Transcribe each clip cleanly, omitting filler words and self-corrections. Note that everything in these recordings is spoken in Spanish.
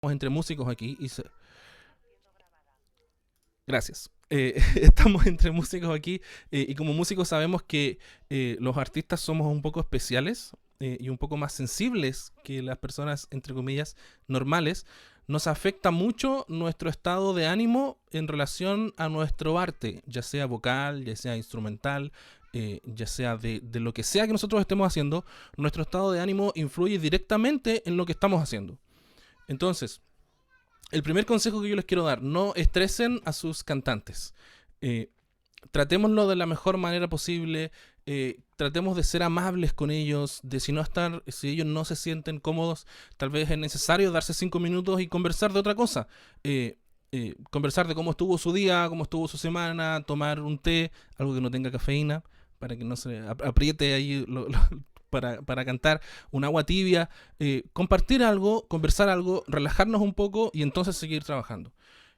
entre músicos aquí gracias. Estamos entre músicos aquí y como músicos sabemos que los artistas somos un poco especiales y un poco más sensibles que las personas, entre comillas, normales. Nos afecta mucho nuestro estado de ánimo en relación a nuestro arte, ya sea vocal, ya sea instrumental, ya sea de lo que sea que nosotros estemos haciendo. Nuestro estado de ánimo influye directamente en lo que estamos haciendo. Entonces, el primer consejo que yo les quiero dar: no estresen a sus cantantes. Eh, Tratémoslo de la mejor manera posible. Tratemos de ser amables con ellos, de si ellos no se sienten cómodos, tal vez es necesario darse 5 minutos y conversar de otra cosa. Conversar de cómo estuvo su día, cómo estuvo su semana, tomar un té, algo que no tenga cafeína, para que no se apriete ahí para cantar, un agua tibia, compartir algo, conversar algo, relajarnos un poco y entonces seguir trabajando.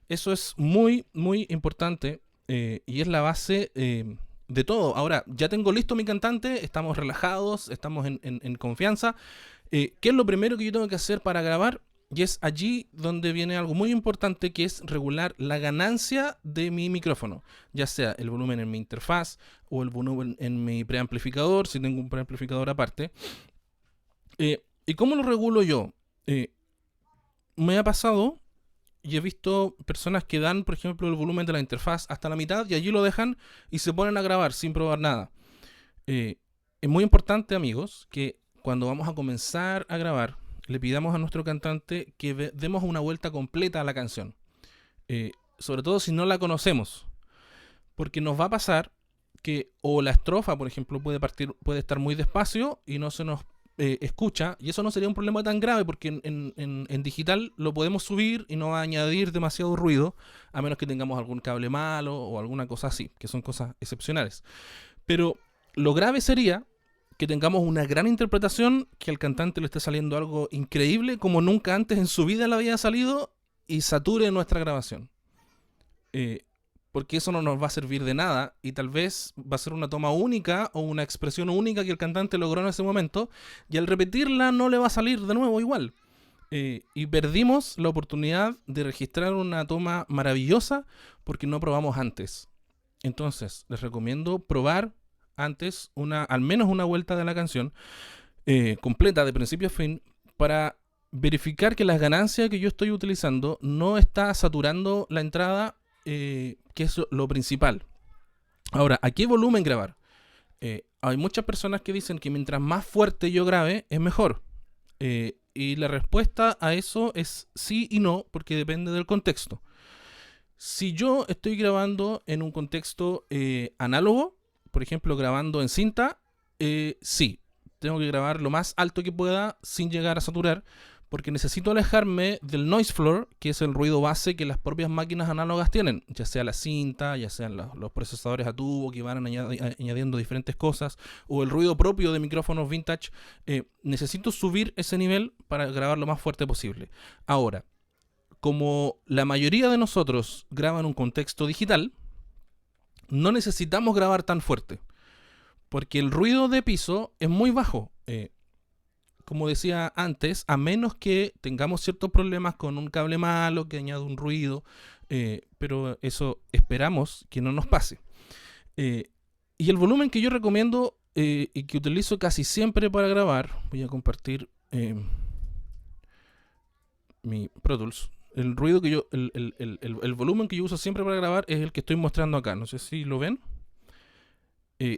Eso es muy, muy importante y es la base de todo. Ahora, ya tengo listo mi cantante, estamos relajados, estamos en confianza. ¿Qué es lo primero que yo tengo que hacer para grabar? Y es allí donde viene algo muy importante, que es regular la ganancia de mi micrófono, ya sea el volumen en mi interfaz o el volumen en mi preamplificador, si tengo un preamplificador aparte. ¿Y cómo lo regulo yo? Me ha pasado y he visto personas que dan, por ejemplo, el volumen de la interfaz hasta la mitad y allí lo dejan y se ponen a grabar sin probar nada. Es muy importante, amigos, que cuando vamos a comenzar a grabar, le pidamos a nuestro cantante que demos una vuelta completa a la canción. Sobre todo si no la conocemos. Porque nos va a pasar que o la estrofa, por ejemplo, puede estar muy despacio y no se nos escucha, y eso no sería un problema tan grave porque en digital lo podemos subir y no va a añadir demasiado ruido, a menos que tengamos algún cable malo o alguna cosa así, que son cosas excepcionales. Pero lo grave sería que tengamos una gran interpretación, que al cantante le esté saliendo algo increíble, como nunca antes en su vida le había salido, y sature nuestra grabación. Eh, Porque eso no nos va a servir de nada y tal vez va a ser una toma única o una expresión única que el cantante logró en ese momento y al repetirla no le va a salir de nuevo igual. Y perdimos la oportunidad de registrar una toma maravillosa porque no probamos antes. Entonces, les recomiendo probar antes al menos una vuelta de la canción completa de principio a fin para verificar que la ganancia que yo estoy utilizando no está saturando la entrada, que es lo principal. Ahora, ¿a qué volumen grabar? Hay muchas personas que dicen que mientras más fuerte yo grabe es mejor. Y la respuesta a eso es sí y no, porque depende del contexto. Si yo estoy grabando en un contexto análogo, por ejemplo, grabando en cinta, sí, tengo que grabar lo más alto que pueda sin llegar a saturar, porque necesito alejarme del noise floor, que es el ruido base que las propias máquinas análogas tienen, ya sea la cinta, ya sean los procesadores a tubo que van añadiendo diferentes cosas, o el ruido propio de micrófonos vintage. Necesito subir ese nivel para grabar lo más fuerte posible. Ahora, como la mayoría de nosotros graba en un contexto digital, no necesitamos grabar tan fuerte, porque el ruido de piso es muy bajo. Como decía antes, a menos que tengamos ciertos problemas con un cable malo que añade un ruido, pero eso esperamos que no nos pase. Y el volumen que yo recomiendo y que utilizo casi siempre para grabar, voy a compartir mi Pro Tools. El ruido que yo, el volumen que yo uso siempre para grabar es el que estoy mostrando acá. No sé si lo ven.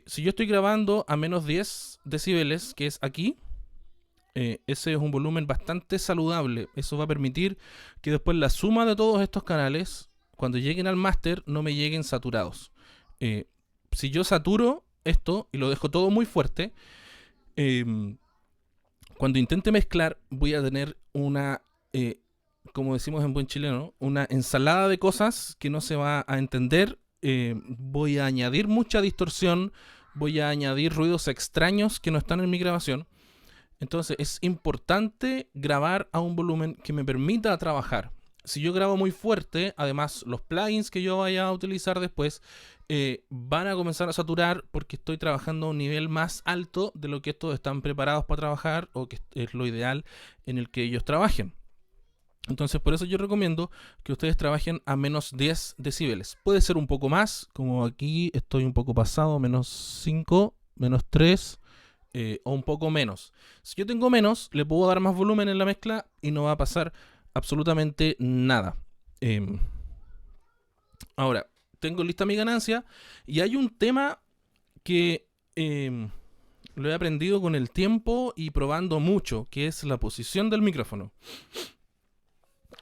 Si yo estoy grabando a menos 10 decibeles, que es aquí, ese es un volumen bastante saludable. Eso va a permitir que después la suma de todos estos canales, cuando lleguen al máster, no me lleguen saturados. Si yo saturo esto y lo dejo todo muy fuerte, cuando intente mezclar voy a tener una, como decimos en buen chileno, una ensalada de cosas que no se va a entender. Voy a añadir mucha distorsión, voy a añadir ruidos extraños que no están en mi grabación. Entonces es importante grabar a un volumen que me permita trabajar. Si yo grabo muy fuerte, además los plugins que yo vaya a utilizar después van a comenzar a saturar porque estoy trabajando a un nivel más alto de lo que estos están preparados para trabajar o que es lo ideal en el que ellos trabajen. Entonces, por eso yo recomiendo que ustedes trabajen a menos 10 decibeles. Puede ser un poco más, como aquí estoy un poco pasado, menos 5, menos 3, o un poco menos. Si yo tengo menos, le puedo dar más volumen en la mezcla y no va a pasar absolutamente nada. Em, Ahora, tengo lista mi ganancia y hay un tema que lo he aprendido con el tiempo y probando mucho, que es la posición del micrófono.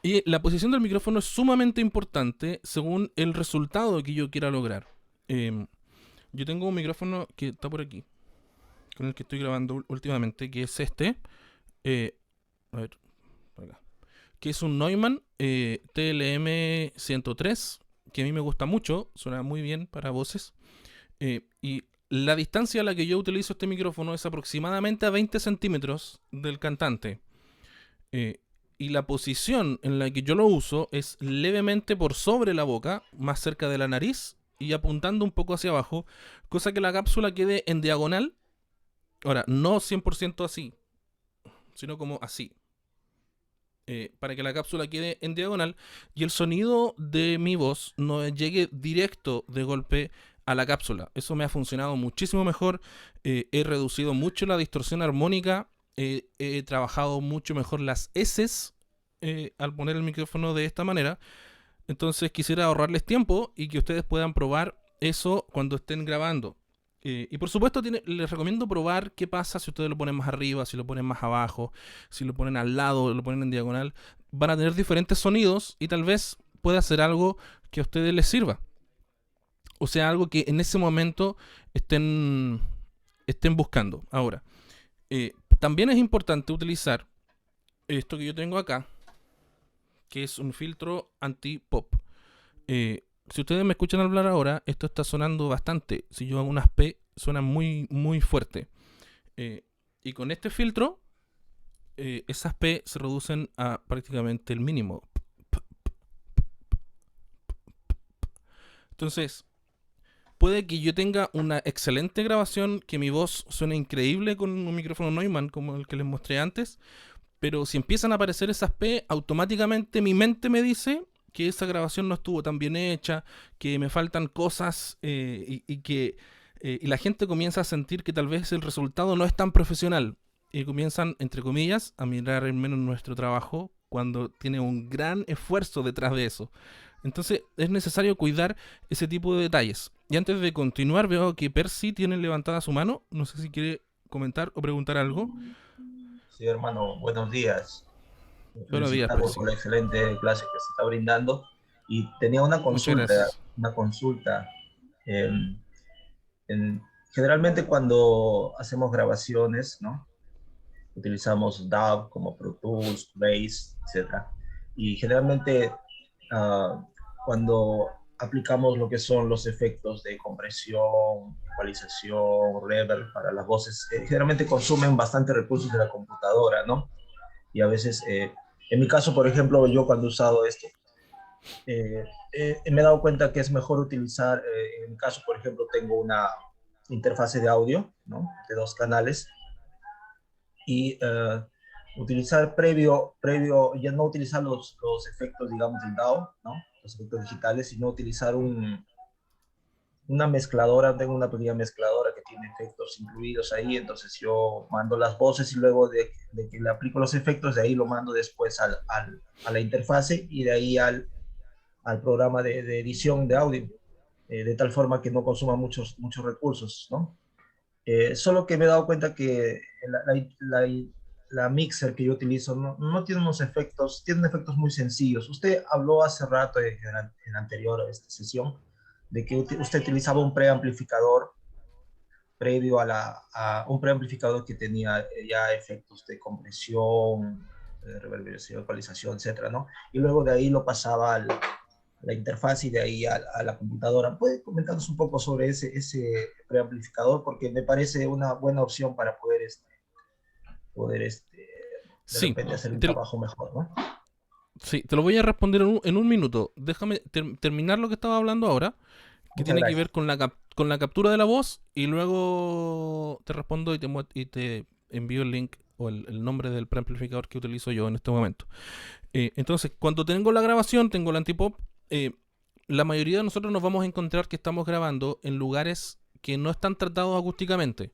Y la posición del micrófono es sumamente importante según el resultado que yo quiera lograr. Eh, yo tengo un micrófono que está por aquí, con el que estoy grabando últimamente, que es este. A ver, por acá. Que es un Neumann TLM 103, que a mí me gusta mucho, suena muy bien para voces. Y la distancia a la que yo utilizo este micrófono es aproximadamente a 20 centímetros del cantante. Eh, y la posición en la que yo lo uso es levemente por sobre la boca, más cerca de la nariz y apuntando un poco hacia abajo, cosa que la cápsula quede en diagonal. Ahora, no 100% así, sino como así. Para que la cápsula quede en diagonal y el sonido de mi voz no llegue directo de golpe a la cápsula. Eso me ha funcionado muchísimo mejor. He reducido mucho la distorsión armónica. He trabajado mucho mejor las S's al poner el micrófono de esta manera. Entonces quisiera ahorrarles tiempo y que ustedes puedan probar eso cuando estén grabando. Y por supuesto les recomiendo probar qué pasa si ustedes lo ponen más arriba, si lo ponen más abajo, si lo ponen al lado, lo ponen en diagonal. Van a tener diferentes sonidos y tal vez pueda ser algo que a ustedes les sirva. O sea, algo que en ese momento estén buscando. Ahora, también es importante utilizar esto que yo tengo acá, que es un filtro anti-pop. Si ustedes me escuchan hablar ahora, esto está sonando bastante. Si yo hago unas P, suena muy, muy fuerte. Y con este filtro, esas P se reducen a prácticamente el mínimo. Entonces, puede que yo tenga una excelente grabación, que mi voz suene increíble con un micrófono Neumann como el que les mostré antes, pero si empiezan a aparecer esas P, automáticamente mi mente me dice que esa grabación no estuvo tan bien hecha, que me faltan cosas y la gente comienza a sentir que tal vez el resultado no es tan profesional y comienzan, entre comillas, a mirar en menos nuestro trabajo cuando tiene un gran esfuerzo detrás de eso. Entonces es necesario cuidar ese tipo de detalles. Y antes de continuar, veo que Percy tiene levantada su mano. No sé si quiere comentar o preguntar algo. Sí, hermano, buenos días. Buenos días, Felicitarlo Percy. por la excelente clase que se está brindando. Y tenía Muchas gracias. una consulta. eh, en- Generalmente cuando hacemos grabaciones, ¿no? Utilizamos DAW como Pro Tools, Base, etcétera. Y generalmente cuando aplicamos lo que son los efectos de compresión, ecualización, reverb para las voces, generalmente consumen bastante recursos de la computadora, ¿no? Y a veces, en mi caso, por ejemplo, yo cuando he usado esto, me he dado cuenta que es mejor utilizar, en mi caso, por ejemplo, tengo una interfase de audio, ¿no? De 2 canales, y utilizar ya no utilizar los efectos, digamos, del DAW, ¿no? Los efectos digitales, sino utilizar una mezcladora, tengo una pequeña mezcladora que tiene efectos incluidos ahí, entonces yo mando las voces y luego de que le aplico los efectos, de ahí lo mando después a la interfase y de ahí al programa de edición de audio, de tal forma que no consuma muchos recursos, ¿no? Solo que me he dado cuenta que la mixer que yo utilizo no tiene unos efectos, tiene efectos muy sencillos. Usted habló hace rato en anterior a esta sesión de que usted utilizaba un preamplificador previo a un preamplificador que tenía ya efectos de compresión, reverberación, ecualización, etcétera, ¿no? Y luego de ahí lo pasaba la interfaz y de ahí a la computadora. ¿Puede comentarnos un poco sobre ese preamplificador? Porque me parece una buena opción para poder de Sí, repente hacer un te, trabajo mejor, ¿no? sí, te lo voy a responder en un minuto. Déjame terminar lo que estaba hablando ahora, que Muchas tiene que gracias. ver con con la captura de la voz y luego te respondo y te envío el link o el nombre del preamplificador que utilizo yo en este momento. Entonces, cuando tengo la grabación, tengo el antipop, la mayoría de nosotros nos vamos a encontrar que estamos grabando en lugares que no están tratados acústicamente.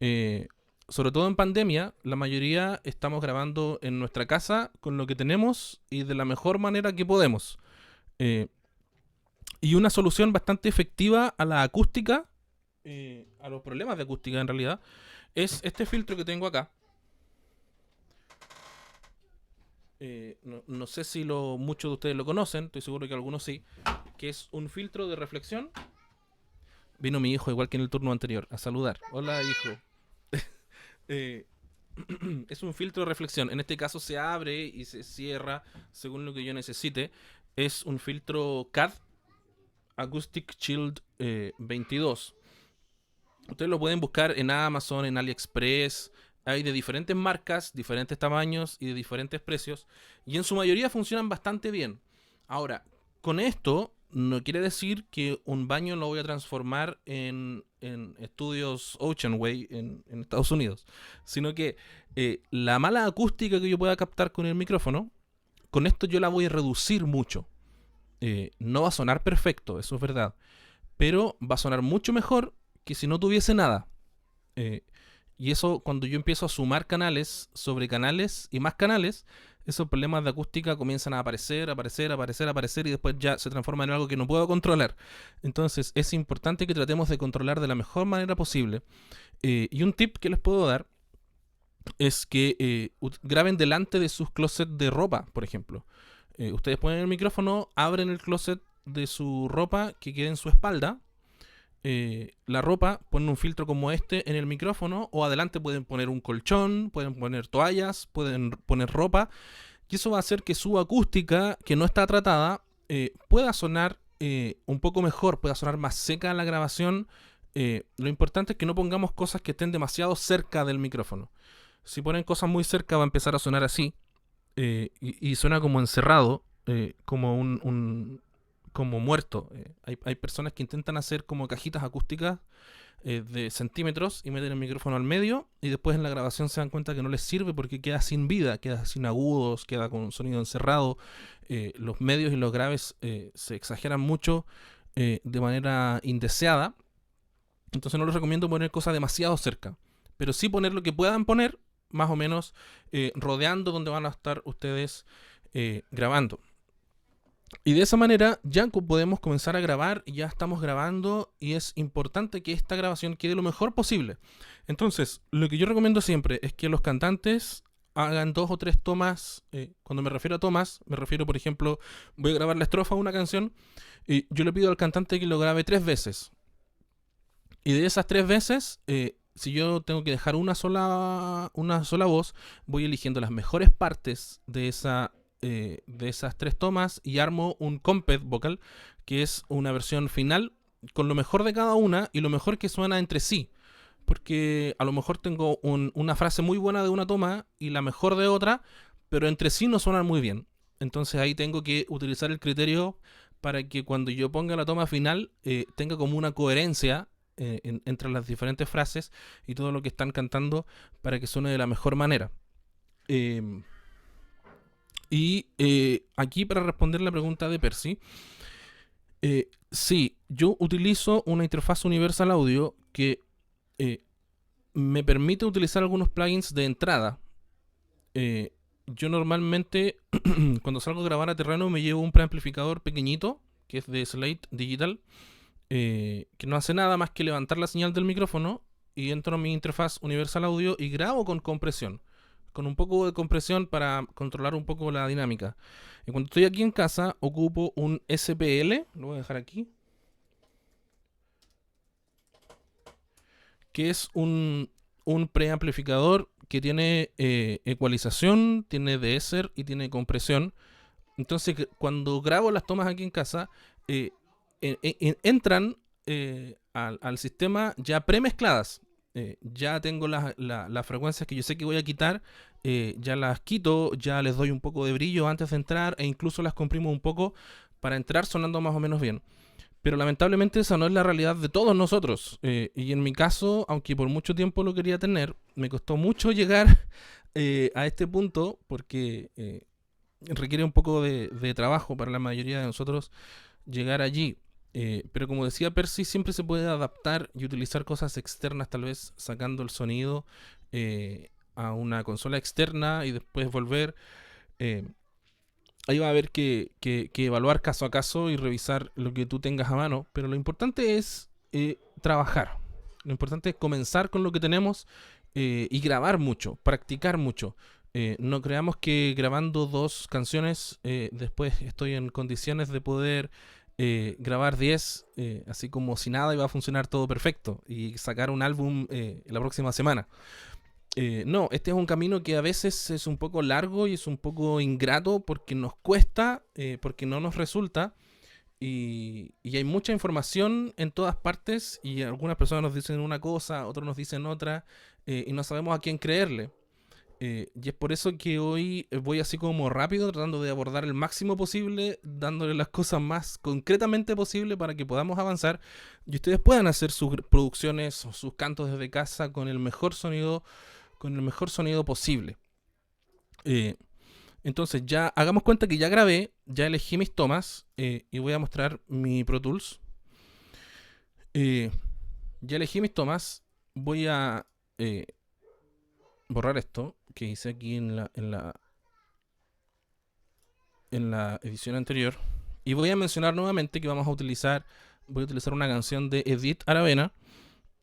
Eh, Sobre todo en pandemia, la mayoría estamos grabando en nuestra casa con lo que tenemos y de la mejor manera que podemos. Eh, y una solución bastante efectiva a la acústica, a los problemas de acústica en realidad, es este filtro que tengo acá. No sé si muchos de ustedes lo conocen, estoy seguro que algunos sí, que es un filtro de reflexión. Vino mi hijo igual que en el turno anterior a saludar. Hola, hijo. Eh, es un filtro de reflexión. En este caso se abre y se cierra según lo que yo necesite. Es un filtro CAD Acoustic Shield 22. Ustedes lo pueden buscar en Amazon, en AliExpress. Hay de diferentes marcas, diferentes tamaños y de diferentes precios. Y en su mayoría funcionan bastante bien. Ahora, con esto no quiere decir que un baño lo voy a transformar en estudios Ocean Way en Estados Unidos. Sino que la mala acústica que yo pueda captar con el micrófono, con esto yo la voy a reducir mucho. No va a sonar perfecto, eso es verdad. Pero va a sonar mucho mejor que si no tuviese nada. Y eso, cuando yo empiezo a sumar canales sobre canales y más canales, esos problemas de acústica comienzan a aparecer y después ya se transforman en algo que no puedo controlar. Entonces es importante que tratemos de controlar de la mejor manera posible. Y un tip que les puedo dar es que graben delante de sus closets de ropa, por ejemplo. Ustedes ponen el micrófono, abren el closet de su ropa que quede en su espalda. La ropa, ponen un filtro como este en el micrófono, o adelante pueden poner un colchón, pueden poner toallas, pueden poner ropa, y eso va a hacer que su acústica, que no está tratada, pueda sonar un poco mejor, pueda sonar más seca la grabación. Lo importante es que no pongamos cosas que estén demasiado cerca del micrófono. Si ponen cosas muy cerca va a empezar a sonar así, y suena como encerrado, como como muerto. Hay personas que intentan hacer como cajitas acústicas de centímetros y meten el micrófono al medio y después en la grabación se dan cuenta que no les sirve porque queda sin vida, queda sin agudos, queda con un sonido encerrado. Los medios y los graves se exageran mucho de manera indeseada. Entonces no les recomiendo poner cosas demasiado cerca, pero sí poner lo que puedan poner más o menos rodeando donde van a estar ustedes grabando. Y de esa manera ya podemos comenzar a grabar, ya estamos grabando y es importante que esta grabación quede lo mejor posible. Entonces, lo que yo recomiendo siempre es que los cantantes hagan 2 o 3 tomas. Cuando me refiero a tomas, me refiero, por ejemplo, voy a grabar la estrofa de una canción y yo le pido al cantante que lo grabe 3 veces. Y de esas 3 veces, si yo tengo que dejar una sola voz, voy eligiendo las mejores partes de esas 3 tomas y armo un comped vocal, que es una versión final con lo mejor de cada una y lo mejor que suena entre sí. Porque a lo mejor tengo una frase muy buena de una toma y la mejor de otra, pero entre sí no suenan muy bien. Entonces ahí tengo que utilizar el criterio para que cuando yo ponga la toma final tenga como una coherencia entre las diferentes frases y todo lo que están cantando para que suene de la mejor manera. Aquí para responder la pregunta de Percy, sí, yo utilizo una interfaz Universal Audio que me permite utilizar algunos plugins de entrada. Yo normalmente cuando salgo a grabar a terreno me llevo un preamplificador pequeñito que es de Slate Digital, que no hace nada más que levantar la señal del micrófono y entro a mi interfaz Universal Audio y grabo con compresión, con un poco de compresión para controlar un poco la dinámica. Y cuando estoy aquí en casa ocupo un SPL, lo voy a dejar aquí, que es un preamplificador que tiene ecualización, tiene deesser y tiene compresión. Entonces cuando grabo las tomas aquí en casa entran al sistema ya premezcladas. Ya tengo las frecuencias que yo sé que voy a quitar, ya las quito, ya les doy un poco de brillo antes de entrar e incluso las comprimo un poco para entrar sonando más o menos bien. Pero lamentablemente esa no es la realidad de todos nosotros. Y en mi caso, aunque por mucho tiempo lo quería tener, me costó mucho llegar a este punto porque requiere un poco de trabajo para la mayoría de nosotros llegar allí. Pero como decía Percy, siempre se puede adaptar y utilizar cosas externas, tal vez sacando el sonido a una consola externa y después volver. eh, Ahí va a haber que evaluar caso a caso y revisar lo que tú tengas a mano. Pero lo importante es trabajar. Lo importante es comenzar con lo que tenemos y grabar mucho, practicar mucho. No creamos que grabando 2 canciones después estoy en condiciones de poder grabar 10 así como si nada y va a funcionar todo perfecto y sacar un álbum la próxima semana. No, este es un camino que a veces es un poco largo y es un poco ingrato porque nos cuesta, porque no nos resulta y hay mucha información en todas partes y algunas personas nos dicen una cosa, otros nos dicen otra y no sabemos a quién creerle. Y es por eso que hoy voy así como rápido, tratando de abordar el máximo posible, dándole las cosas más concretamente posible para que podamos avanzar y ustedes puedan hacer sus producciones o sus cantos desde casa con el mejor sonido posible. Eh, entonces ya hagamos cuenta que ya grabé, ya elegí mis tomas y voy a mostrar mi Pro Tools. Ya elegí mis tomas, voy a borrar esto que hice aquí en la edición anterior y voy a mencionar nuevamente que voy a utilizar una canción de Edith Aravena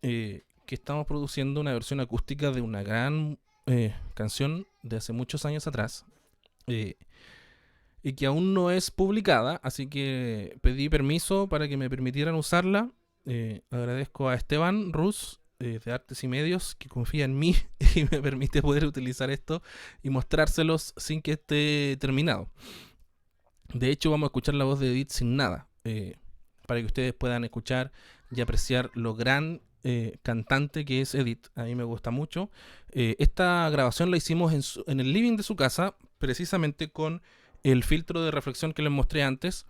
que estamos produciendo una versión acústica de una gran canción de hace muchos años atrás eh, y que aún no es publicada, así que pedí permiso para que me permitieran usarla. Agradezco a Esteban Ruz de Artes y Medios que confía en mí y me permite poder utilizar esto y mostrárselos sin que esté terminado. De hecho, vamos a escuchar la voz de Edith sin nada, para que ustedes puedan escuchar y apreciar lo gran cantante que es Edith. A mí me gusta mucho. Esta grabación la hicimos en el living de su casa, precisamente con el filtro de reflexión que les mostré antes,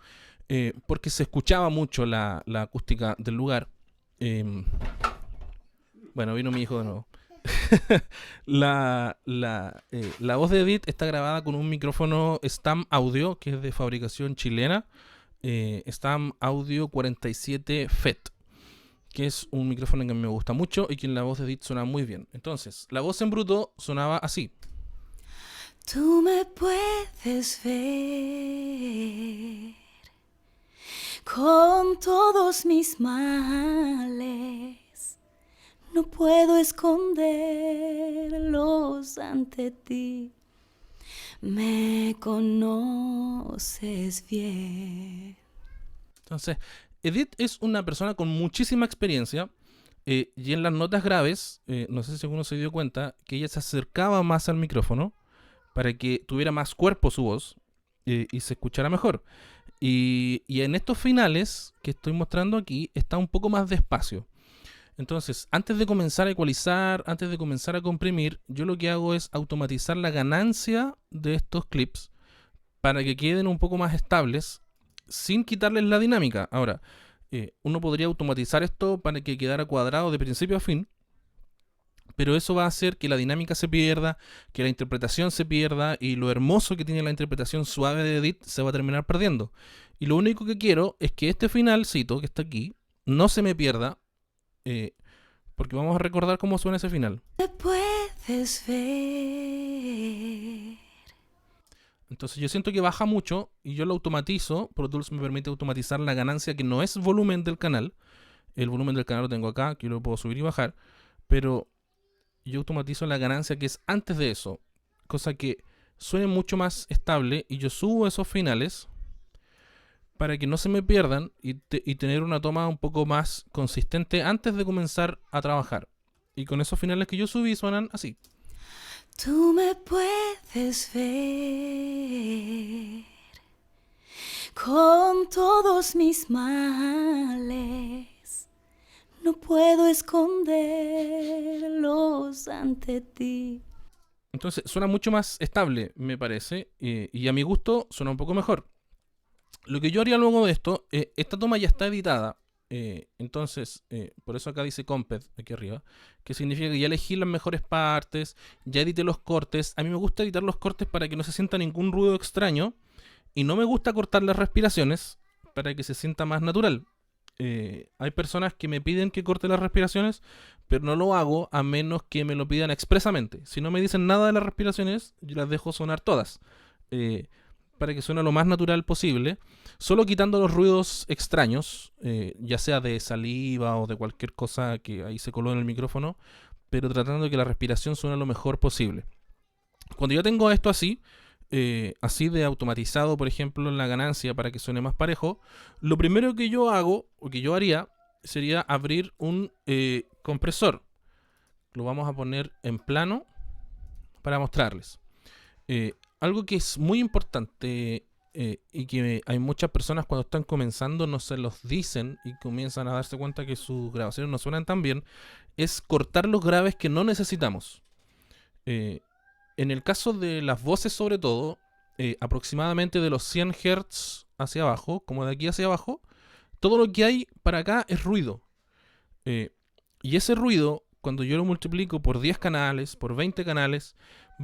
porque se escuchaba mucho la acústica del lugar. Bueno, vino mi hijo de nuevo. La voz de Edith está grabada con un micrófono Stam Audio, que es de fabricación chilena. Stam Audio 47 FET, que es un micrófono que me gusta mucho y que en la voz de Edith suena muy bien. Entonces, la voz en bruto sonaba así. Tú me puedes ver con todos mis males. No puedo esconderlos ante ti. Me conoces bien. Entonces, Edith es una persona con muchísima experiencia y en las notas graves, no sé si alguno se dio cuenta, que ella se acercaba más al micrófono para que tuviera más cuerpo su voz y se escuchara mejor. Y en estos finales que estoy mostrando aquí está un poco más despacio. Entonces, antes de comenzar a ecualizar, antes de comenzar a comprimir, yo lo que hago es automatizar la ganancia de estos clips para que queden un poco más estables sin quitarles la dinámica. Ahora, uno podría automatizar esto para que quedara cuadrado de principio a fin, pero eso va a hacer que la dinámica se pierda, que la interpretación se pierda y lo hermoso que tiene la interpretación suave de Edith se va a terminar perdiendo. Y lo único que quiero es que este finalcito que está aquí no se me pierda, porque vamos a recordar cómo suena ese final. Me puedes ver. Entonces yo siento que baja mucho y yo lo automatizo. Pro Tools me permite automatizar la ganancia que no es volumen del canal. El volumen del canal lo tengo acá, que lo puedo subir y bajar, pero yo automatizo la ganancia que es antes de eso, cosa que suene mucho más estable y yo subo esos finales para que no se me pierdan y tener una toma un poco más consistente antes de comenzar a trabajar. Y con esos finales que yo subí suenan así. Tú me puedes ver con todos mis males. No puedo esconderlos ante ti. Entonces suena mucho más estable, me parece, y a mi gusto suena un poco mejor. Lo que yo haría luego de esto, esta toma ya está editada, Entonces, por eso acá dice Comped, aquí arriba, que significa que ya elegí las mejores partes, ya edité los cortes. A mí me gusta editar los cortes para que no se sienta ningún ruido extraño, y no me gusta cortar las respiraciones para que se sienta más natural. Hay personas que me piden que corte las respiraciones, pero no lo hago a menos que me lo pidan expresamente. Si no me dicen nada de las respiraciones, yo las dejo sonar todas, para que suene lo más natural posible, solo quitando los ruidos extraños, ya sea de saliva o de cualquier cosa que ahí se coló en el micrófono, pero tratando de que la respiración suene lo mejor posible. Cuando yo tengo esto así, así de automatizado, por ejemplo, en la ganancia para que suene más parejo, lo primero que yo hago, o que yo haría, sería abrir un compresor. Lo vamos a poner en plano para mostrarles. Algo que es muy importante, y que hay muchas personas cuando están comenzando no se los dicen y comienzan a darse cuenta que sus grabaciones no suenan tan bien, es cortar los graves que no necesitamos. En el caso de las voces, sobre todo, aproximadamente de los 100 Hz hacia abajo, como de aquí hacia abajo, todo lo que hay para acá es ruido. Y ese ruido, cuando yo lo multiplico por 10 canales, por 20 canales,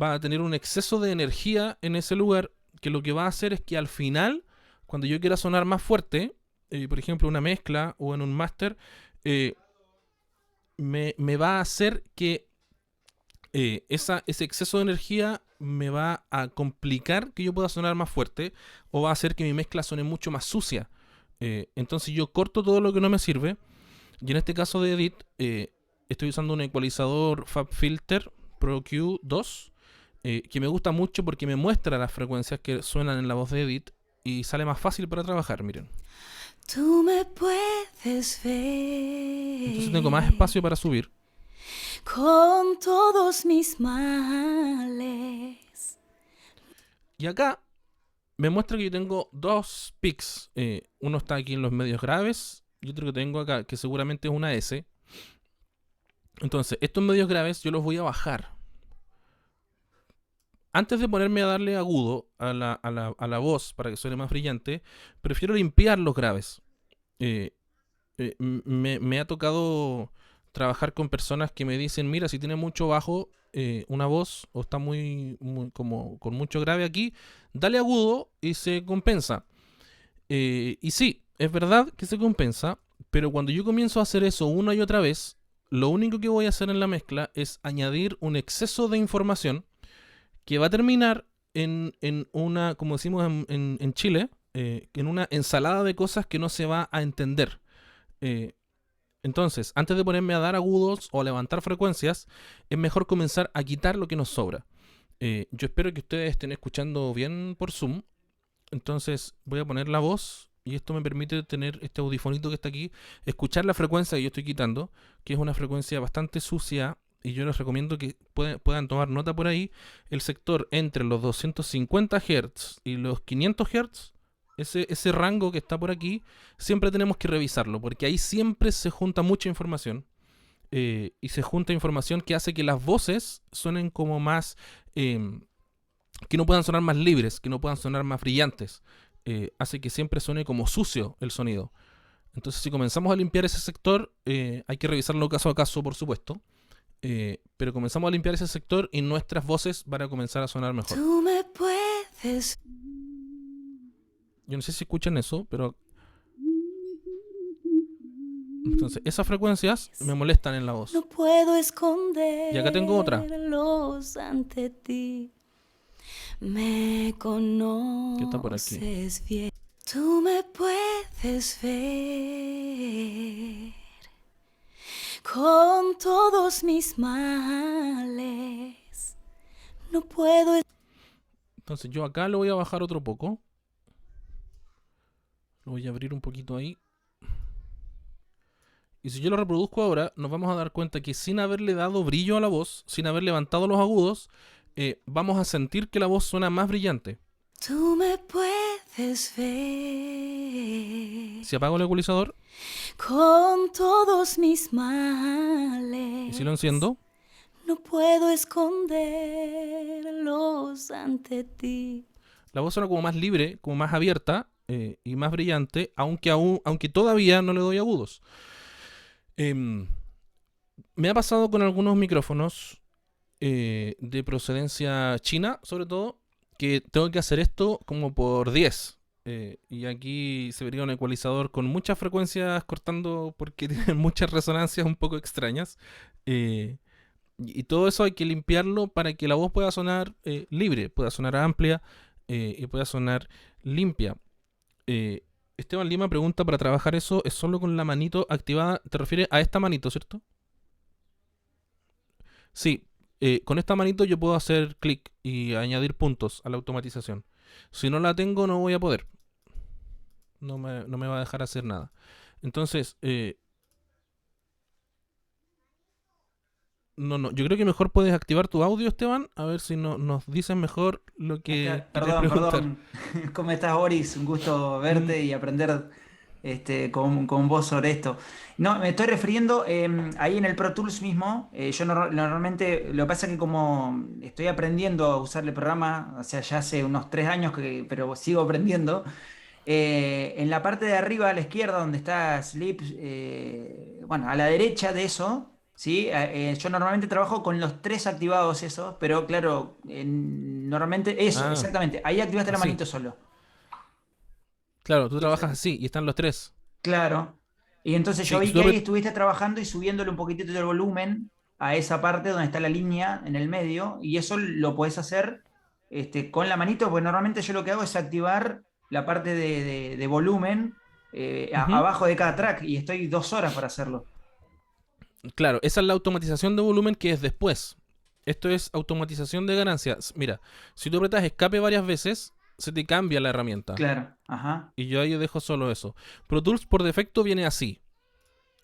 va a tener un exceso de energía en ese lugar, que lo que va a hacer es que al final, cuando yo quiera sonar más fuerte, por ejemplo, una mezcla o en un máster, me va a hacer que ese exceso de energía me va a complicar que yo pueda sonar más fuerte, o va a hacer que mi mezcla suene mucho más sucia. Entonces yo corto todo lo que no me sirve, y en este caso de edit estoy usando un ecualizador FabFilter Pro Q2, que me gusta mucho porque me muestra las frecuencias que suenan en la voz de edit y sale más fácil para trabajar, miren. Tú me puedes ver. Entonces tengo más espacio para subir. Con todos mis males. Y acá me muestra que yo tengo dos picks. Uno está aquí en los medios graves y otro que tengo acá, que seguramente es una S. Entonces, estos medios graves yo los voy a bajar. Antes de ponerme a darle agudo a la voz para que suene más brillante, prefiero limpiar los graves. Me ha tocado trabajar con personas que me dicen, mira, si tiene mucho bajo una voz, o está muy como con mucho grave aquí, dale agudo y se compensa. Y sí, es verdad que se compensa, pero cuando yo comienzo a hacer eso una y otra vez, lo único que voy a hacer en la mezcla es añadir un exceso de información que va a terminar en una, como decimos en Chile, en una ensalada de cosas que no se va a entender. Entonces, antes de ponerme a dar agudos o a levantar frecuencias, es mejor comenzar a quitar lo que nos sobra. Yo espero que ustedes estén escuchando bien por Zoom. Entonces voy a poner la voz, y esto me permite tener este audifonito que está aquí, escuchar la frecuencia que yo estoy quitando, que es una frecuencia bastante sucia, y yo les recomiendo que puedan tomar nota por ahí. El sector entre los 250 Hz y los 500 Hz, ese rango que está por aquí, siempre tenemos que revisarlo, porque ahí siempre se junta mucha información, y se junta información que hace que las voces suenen como más, que no puedan sonar más libres, que no puedan sonar más brillantes. Hace que siempre suene como sucio el sonido. Entonces, si comenzamos a limpiar ese sector, hay que revisarlo caso a caso, por supuesto, pero comenzamos a limpiar ese sector y nuestras voces van a comenzar a sonar mejor. Tú me puedes. Yo no sé si escuchan eso, pero entonces esas frecuencias me molestan en la voz. No puedo esconder. Y acá tengo otra. Ante ti. Me conoces ¿Qué está por aquí? bien. Tú me puedes ver con todos mis males. No puedo. Entonces yo acá lo voy a bajar otro poco. Lo voy a abrir un poquito ahí. Y si yo lo reproduzco ahora, nos vamos a dar cuenta que sin haberle dado brillo a la voz, sin haber levantado los agudos, vamos a sentir que la voz suena más brillante. Tú me puedes ver Si apago el ecualizador con todos mis males. y si lo enciendo, No puedo esconderlos ante ti. la voz suena como más libre, como más abierta, y más brillante, aunque todavía no le doy agudos. Me ha pasado con algunos micrófonos de procedencia china, sobre todo, que tengo que hacer esto como por 10. Y aquí se vería un ecualizador con muchas frecuencias cortando porque tienen muchas resonancias un poco extrañas. Y todo eso hay que limpiarlo para que la voz pueda sonar libre, pueda sonar amplia y pueda sonar limpia. Esteban Lima pregunta, ¿para trabajar eso es solo con la manito activada? ¿Te refieres a esta manito, cierto? Sí, con esta manito yo puedo hacer clic y añadir puntos a la automatización. Si no la tengo no voy a poder. No me va a dejar hacer nada. Entonces, yo creo que mejor puedes activar tu audio, Esteban, a ver si nos dices mejor lo que quieres preguntar. Perdón. ¿Cómo estás, Boris? Un gusto verte y aprender con vos sobre esto. No, me estoy refiriendo ahí en el Pro Tools mismo. Yo normalmente, lo que pasa es que como estoy aprendiendo a usar el programa, o sea, ya hace unos 3 años, pero sigo aprendiendo. En la parte de arriba a la izquierda, donde está Sleep, bueno, a la derecha de eso. ¿Sí? Yo normalmente trabajo con los 3 activados esos, pero claro, normalmente eso, exactamente. Ahí activaste la así. manito solo. Claro, tú trabajas así y están los 3. Claro. Y entonces yo Sí, vi que ahí estuviste trabajando y subiéndole un poquitito del volumen a esa parte donde está la línea en el medio, y eso lo podés hacer con la manito, porque normalmente yo lo que hago es activar la parte de volumen abajo de cada track, y estoy 2 horas para hacerlo. Claro, esa es la automatización de volumen que es después. Esto es automatización de ganancias. Mira, si tú apretas escape varias veces, se te cambia la herramienta. Claro, ajá. Y yo ahí dejo solo eso. Pro Tools por defecto viene así.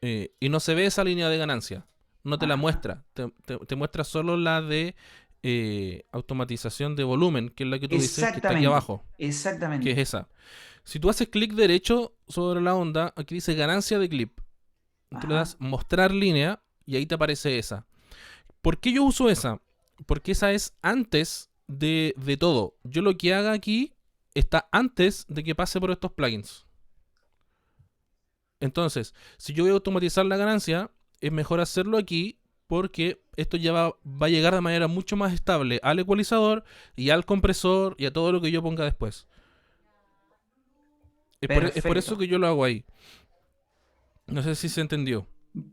Y no se ve esa línea de ganancia. No te la muestra. Te muestra solo la de automatización de volumen, que es la que tú dices que está aquí abajo. Exactamente. Que es esa. Si tú haces clic derecho sobre la onda, aquí dice ganancia de clip. Tú le das mostrar línea y ahí te aparece esa. ¿Por qué yo uso esa? Porque esa es antes de todo. Yo lo que haga aquí está antes de que pase por estos plugins. Entonces, si yo voy a automatizar la ganancia, es mejor hacerlo aquí porque esto ya va a llegar de manera mucho más estable al ecualizador y al compresor y a todo lo que yo ponga después. Es por eso que yo lo hago ahí. No sé si se entendió.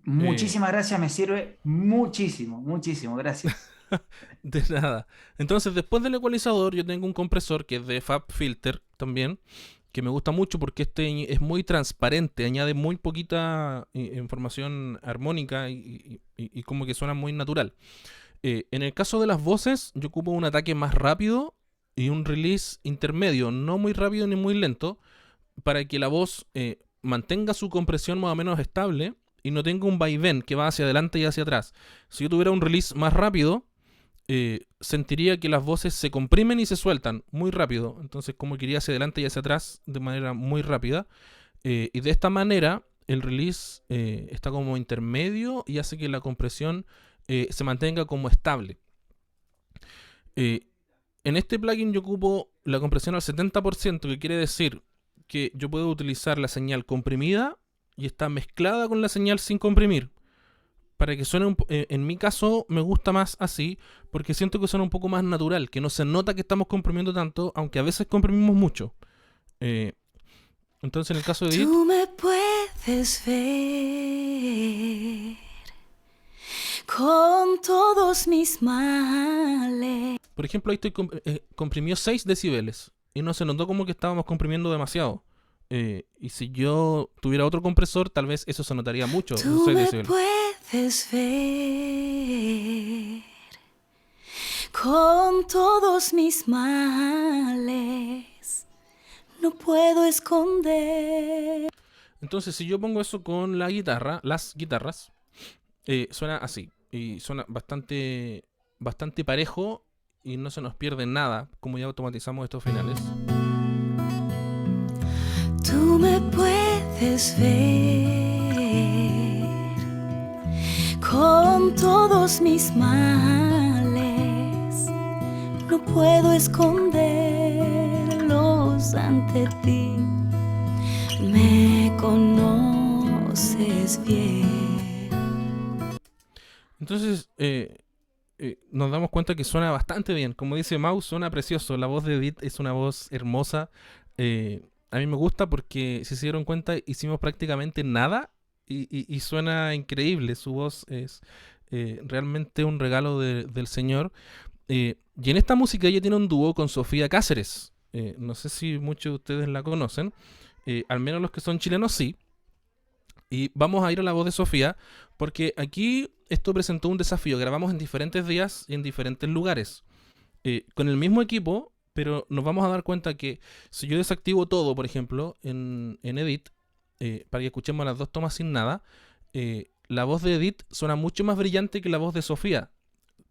Muchísimas gracias, me sirve muchísimo, gracias. De nada. Entonces, después del ecualizador, yo tengo un compresor que es de FabFilter también, que me gusta mucho porque este es muy transparente, añade muy poquita información armónica y como que suena muy natural. En el caso de las voces, yo ocupo un ataque más rápido y un release intermedio, no muy rápido ni muy lento, para que la voz mantenga su compresión más o menos estable y no tenga un vaivén que va hacia adelante y hacia atrás. Si yo tuviera un release más rápido, sentiría que las voces se comprimen y se sueltan muy rápido. Entonces como que iría hacia adelante y hacia atrás de manera muy rápida. Y de esta manera el release está como intermedio y hace que la compresión se mantenga como estable. En este plugin yo ocupo la compresión al 70%, que quiere decir que yo puedo utilizar la señal comprimida y está mezclada con la señal sin comprimir. Para que suene, en mi caso me gusta más así, porque siento que suena un poco más natural, que no se nota que estamos comprimiendo tanto, aunque a veces comprimimos mucho. Entonces en el caso de Edith, Tú me puedes ver con todos mis males. por ejemplo, ahí estoy comprimió 6 decibeles y no se notó como que estábamos comprimiendo demasiado. Y si yo tuviera otro compresor, tal vez eso se notaría mucho. Tú me puedes ver con todos mis males. No puedo esconder. Entonces, si yo pongo eso con la guitarra, las guitarras, suena así. Y suena bastante parejo y no se nos pierde nada, como ya automatizamos estos finales. Tú me puedes ver con todos mis males. No puedo esconderlos ante ti. conoces bien. Entonces, nos damos cuenta que suena bastante bien. Como dice Mau, suena precioso. La voz de Edith es una voz hermosa. A mí me gusta porque, si se dieron cuenta, hicimos prácticamente nada y suena increíble. Su voz es realmente un regalo del Señor. Y en esta música ella tiene un dúo con Sofía Cáceres. No sé si muchos de ustedes la conocen. Al menos los que son chilenos sí. Y vamos a ir a la voz de Sofía porque aquí esto presentó un desafío. Grabamos en diferentes días y en diferentes lugares. Con el mismo equipo, pero nos vamos a dar cuenta que si yo desactivo todo, por ejemplo, en Edit, para que escuchemos las dos tomas sin nada, la voz de Edit suena mucho más brillante que la voz de Sofía.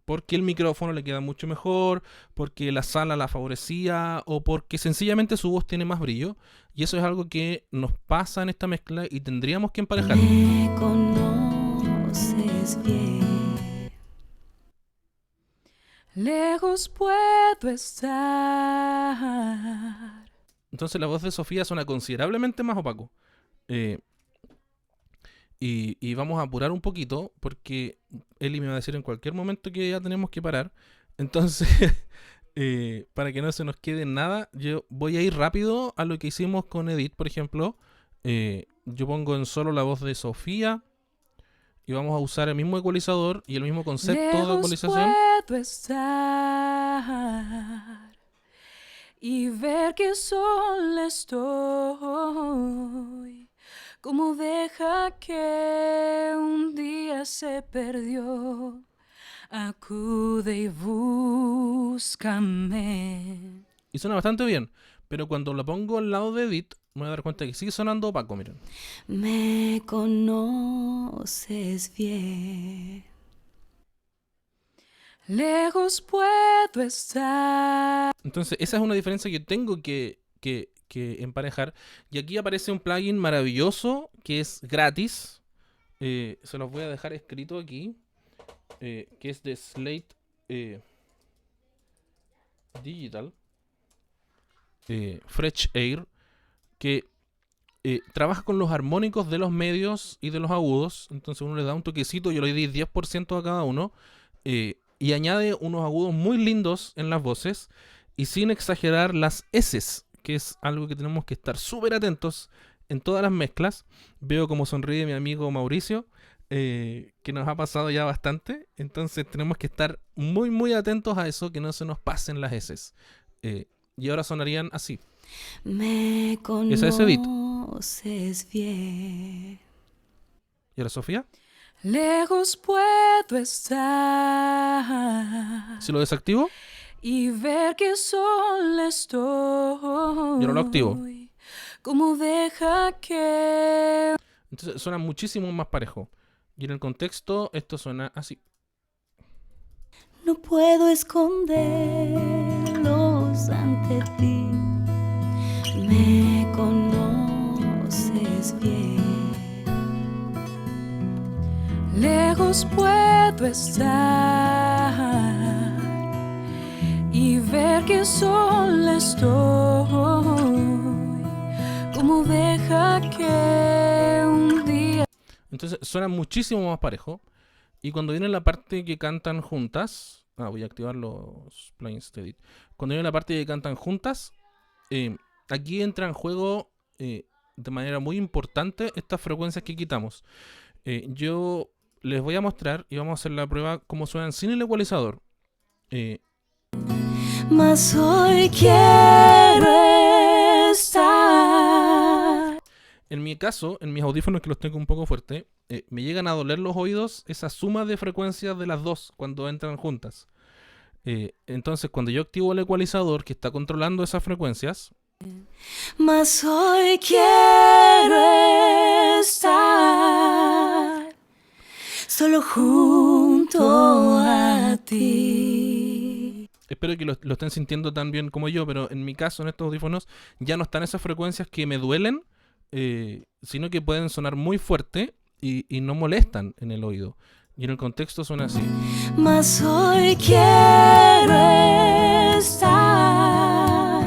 Porque el micrófono le queda mucho mejor, porque la sala la favorecía o porque sencillamente su voz tiene más brillo. Y eso es algo que nos pasa en esta mezcla y tendríamos que emparejar. Me conoces bien. Lejos puedo estar. Entonces la voz de Sofía suena considerablemente más opaco. Y vamos a apurar un poquito porque Eli me va a decir en cualquier momento que ya tenemos que parar. Entonces, para que no se nos quede nada, yo voy a ir rápido a lo que hicimos con Edith, por ejemplo. Yo pongo en solo la voz de Sofía y vamos a usar el mismo ecualizador y el mismo concepto de ecualización. Puedo estar y ver que sola estoy, como oveja que un día se perdió. Acude y búscame. Y suena bastante bien, pero cuando la pongo al lado de Edith, me voy a dar cuenta que sigue sonando opaco, miren. Me conoces bien. Lejos puedo estar. Entonces, esa es una diferencia que tengo que emparejar. Y aquí aparece un plugin maravilloso que es gratis. Se los voy a dejar escrito aquí. Que es de Slate Digital. Fresh Air. Que trabaja con los armónicos de los medios y de los agudos. Entonces uno le da un toquecito. Yo le di 10% a cada uno. Y añade unos agudos muy lindos en las voces. Y sin exagerar las S's, que es algo que tenemos que estar súper atentos en todas las mezclas. Veo como sonríe mi amigo Mauricio, que nos ha pasado ya bastante. Entonces tenemos que estar muy muy atentos a eso, que no se nos pasen las S's. Y ahora sonarían así. Me Esa es Edith. conoces bien. ¿Y ahora Sofía? Lejos puedo estar Si lo desactivo, y ver que sola estoy. yo no lo activo. Como oveja que. Entonces suena muchísimo más parejo. Y en el contexto esto suena así. No puedo esconderlos ante ti. Me conoces bien. Lejos puedo estar y ver que sola estoy, como oveja que un día. Entonces suena muchísimo más parejo. Y cuando viene la parte que cantan juntas. Voy a activar los plugins de Edit. Cuando viene la parte que cantan juntas, aquí entra en juego de manera muy importante estas frecuencias que quitamos. Yo les voy a mostrar y vamos a hacer la prueba cómo suenan sin el ecualizador. Mas hoy quiero estar. En mi caso, en mis audífonos que los tengo un poco fuerte, me llegan a doler los oídos esa suma de frecuencias de las dos cuando entran juntas. Entonces, cuando yo activo el ecualizador que está controlando esas frecuencias, Mas hoy quiero estar solo junto a ti. espero que lo estén sintiendo tan bien como yo, pero en mi caso, en estos audífonos, ya no están esas frecuencias que me duelen, sino que pueden sonar muy fuerte y no molestan en el oído. Y en el contexto suena así. Mas hoy quiero estar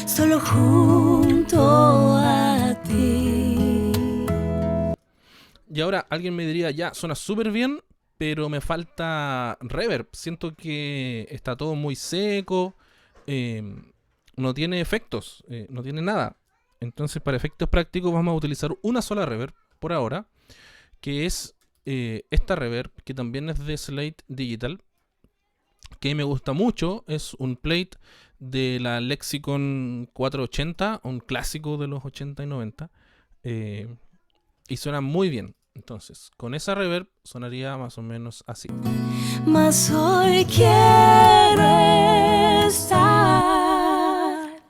solo junto a ti. ahora alguien me diría, ya, suena súper bien, pero me falta reverb. Siento que está todo muy seco, eh, no tiene efectos, no tiene nada. Entonces, para efectos prácticos vamos a utilizar una sola reverb por ahora, que es esta reverb, que también es de Slate Digital, que me gusta mucho. Es un plate de la Lexicon 480, un clásico de los 80 y 90, y suena muy bien. Entonces, con esa reverb sonaría más o menos así. Mas hoy quiero estar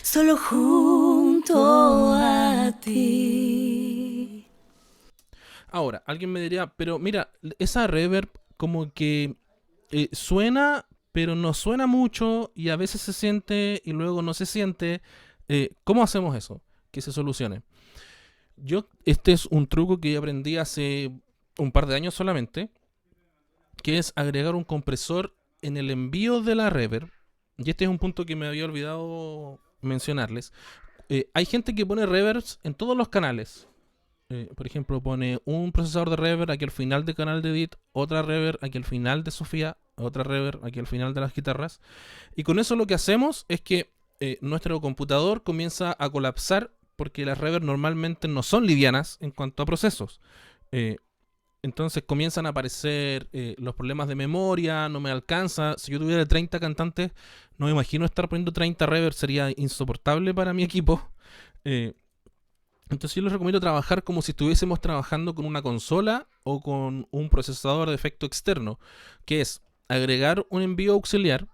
solo junto a ti. Ahora, alguien me diría, pero mira, esa reverb como que suena, pero no suena mucho, y a veces se siente y luego no se siente. ¿Cómo hacemos eso? Que se solucione. Este es un truco que aprendí hace un par de años solamente, que es agregar un compresor en el envío de la reverb. Y este es un punto que me había olvidado mencionarles. Hay gente que pone reverbs en todos los canales. Por ejemplo, pone un procesador de reverb aquí al final del canal de Edit, otra reverb aquí al final de Sofía, otra reverb aquí al final de las guitarras. Y con eso lo que hacemos es que nuestro computador comienza a colapsar, porque las reverb normalmente no son livianas en cuanto a procesos. Entonces comienzan a aparecer los problemas de memoria, no me alcanza. Si yo tuviera 30 cantantes, no me imagino estar poniendo 30 reverb, sería insoportable para mi equipo. Entonces yo les recomiendo trabajar como si estuviésemos trabajando con una consola o con un procesador de efecto externo, que es agregar un envío auxiliar.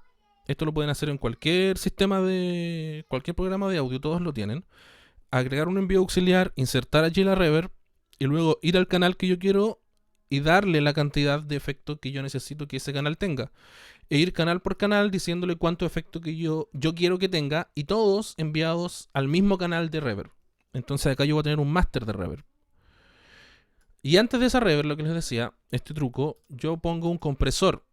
Esto lo pueden hacer en cualquier sistema de cualquier programa de audio, todos lo tienen. Agregar un envío auxiliar, insertar allí la reverb y luego ir al canal que yo quiero y darle la cantidad de efecto que yo necesito que ese canal tenga. E ir canal por canal diciéndole cuánto efecto que yo quiero que tenga, y todos enviados al mismo canal de reverb. Entonces acá yo voy a tener un máster de reverb. Y antes de esa reverb, lo que les decía, este truco, yo pongo un compresor.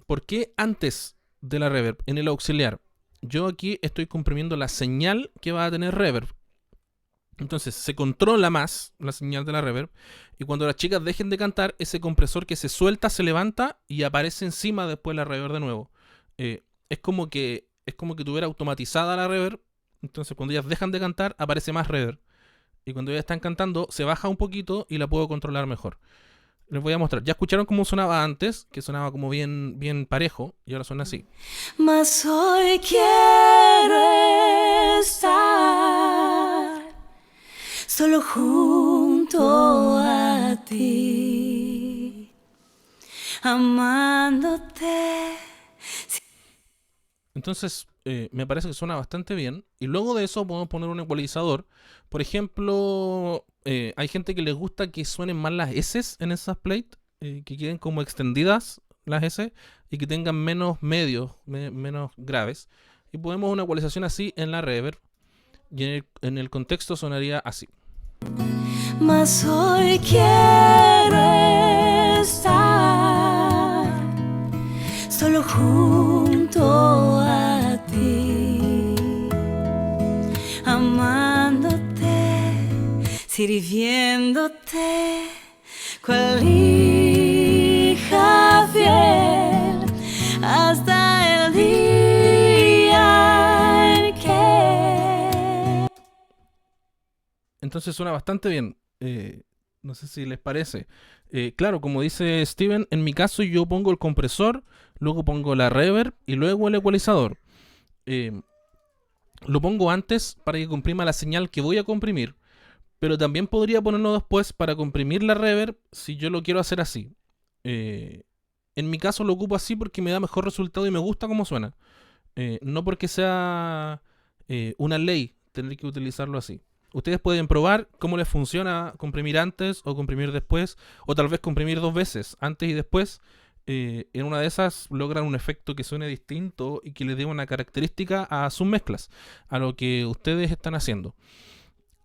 ¿Por qué antes de la reverb? En el auxiliar, yo aquí estoy comprimiendo la señal que va a tener reverb. Entonces se controla más la señal de la reverb, y cuando las chicas dejen de cantar, ese compresor que se suelta se levanta y aparece encima después la reverb de nuevo. Es como que tuviera automatizada la reverb. Entonces cuando ellas dejan de cantar, aparece más reverb, y cuando ellas están cantando se baja un poquito y la puedo controlar mejor. Les voy a mostrar. Ya escucharon cómo sonaba antes, que sonaba como bien parejo, y ahora suena así. Mas hoy quiero estar solo junto a ti, amándote. Entonces, me parece que suena bastante bien. Y luego de eso podemos poner un ecualizador. Por ejemplo, hay gente que les gusta que suenen más las S en esas plates, que queden como extendidas las S y que tengan menos medios, menos graves. Y ponemos una ecualización así en la reverb. Y en el contexto sonaría así. Mas hoy quiero estar solo junto a ti, amándote, sirviéndote, cual hija fiel, hasta el día en que... Entonces suena bastante bien. No sé si les parece. Claro, como dice Steven, en mi caso yo pongo el compresor, luego pongo la reverb y luego el ecualizador. Lo pongo antes para que comprima la señal que voy a comprimir, pero también podría ponerlo después para comprimir la reverb si yo lo quiero hacer así. En mi caso lo ocupo así porque me da mejor resultado y me gusta cómo suena. No porque sea una ley tener que utilizarlo así. Ustedes pueden probar cómo les funciona comprimir antes o comprimir después, o tal vez comprimir dos veces, antes y después. En una de esas logran un efecto que suene distinto y que les dé una característica a sus mezclas, a lo que ustedes están haciendo.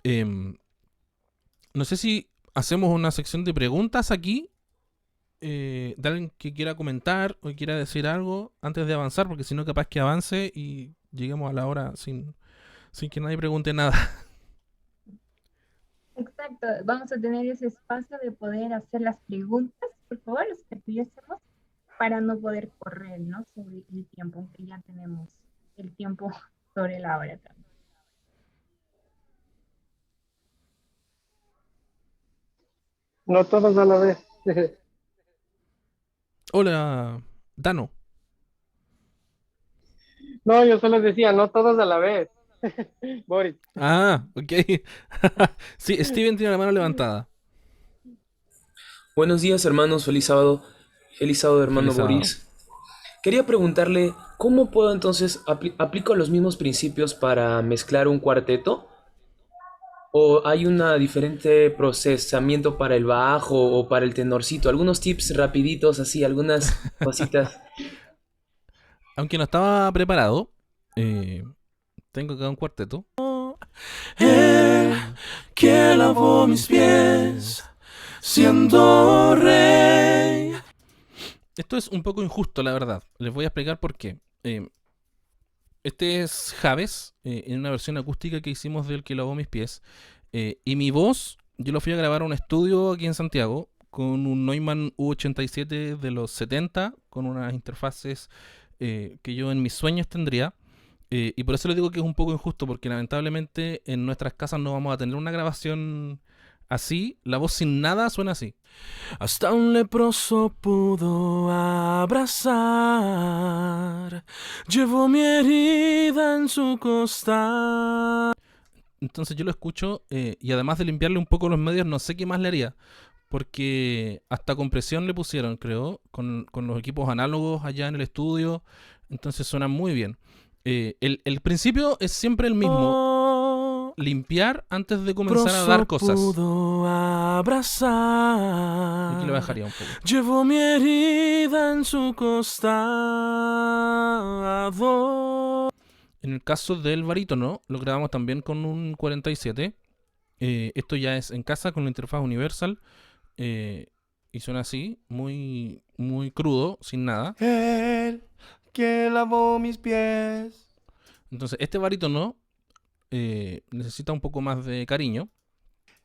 No sé si hacemos una sección de preguntas aquí, de alguien que quiera comentar o quiera decir algo antes de avanzar, porque si no capaz que avance y lleguemos a la hora sin que nadie pregunte nada. Exacto. vamos a tener ese espacio de poder hacer las preguntas, por favor, los que tuviésemos, para no poder correr, ¿no? Sobre el tiempo, aunque ya tenemos el tiempo sobre la hora también. No todos a la vez. Hola, Dano. No, yo solo decía, no todos a la vez. Boris. Ah, ok. Sí, Steven tiene la mano levantada. Buenos días, hermanos. Feliz sábado. Feliz sábado, hermano Feliz sábado. Boris. Quería preguntarle, ¿cómo puedo entonces aplico los mismos principios para mezclar un cuarteto? ¿O hay un diferente procesamiento para el bajo o para el tenorcito? Algunos tips rapiditos, así, algunas cositas. Aunque no estaba preparado, tengo acá un cuarteto. Él que lavó mis pies, siendo rey. Esto es un poco injusto, la verdad. Les voy a explicar por qué. Este es Javes, en una versión acústica que hicimos del que lavó mis pies. Y mi voz, yo lo fui a grabar a un estudio aquí en Santiago con un Neumann U87 de los 70, con unas interfaces que yo en mis sueños tendría. Y por eso les digo que es un poco injusto, porque lamentablemente en nuestras casas no vamos a tener una grabación así. La voz sin nada suena así. Hasta un leproso pudo abrazar, llevó mi herida en su costal. Entonces yo lo escucho y además de limpiarle un poco los medios, no sé qué más le haría. Porque hasta compresión le pusieron, creo, con los equipos análogos allá en el estudio. Entonces suena muy bien. El principio es siempre el mismo. Limpiar antes de comenzar a dar cosas. Pudo abrazar, Aquí le bajaría un poco. llevó mi herida en su costado. En el caso del barítono, lo grabamos también con un 47. Esto ya es en casa con la interfaz Universal. Y suena así, muy, muy crudo, sin nada. Él que lavó mis pies. Entonces, este barítono necesita un poco más de cariño.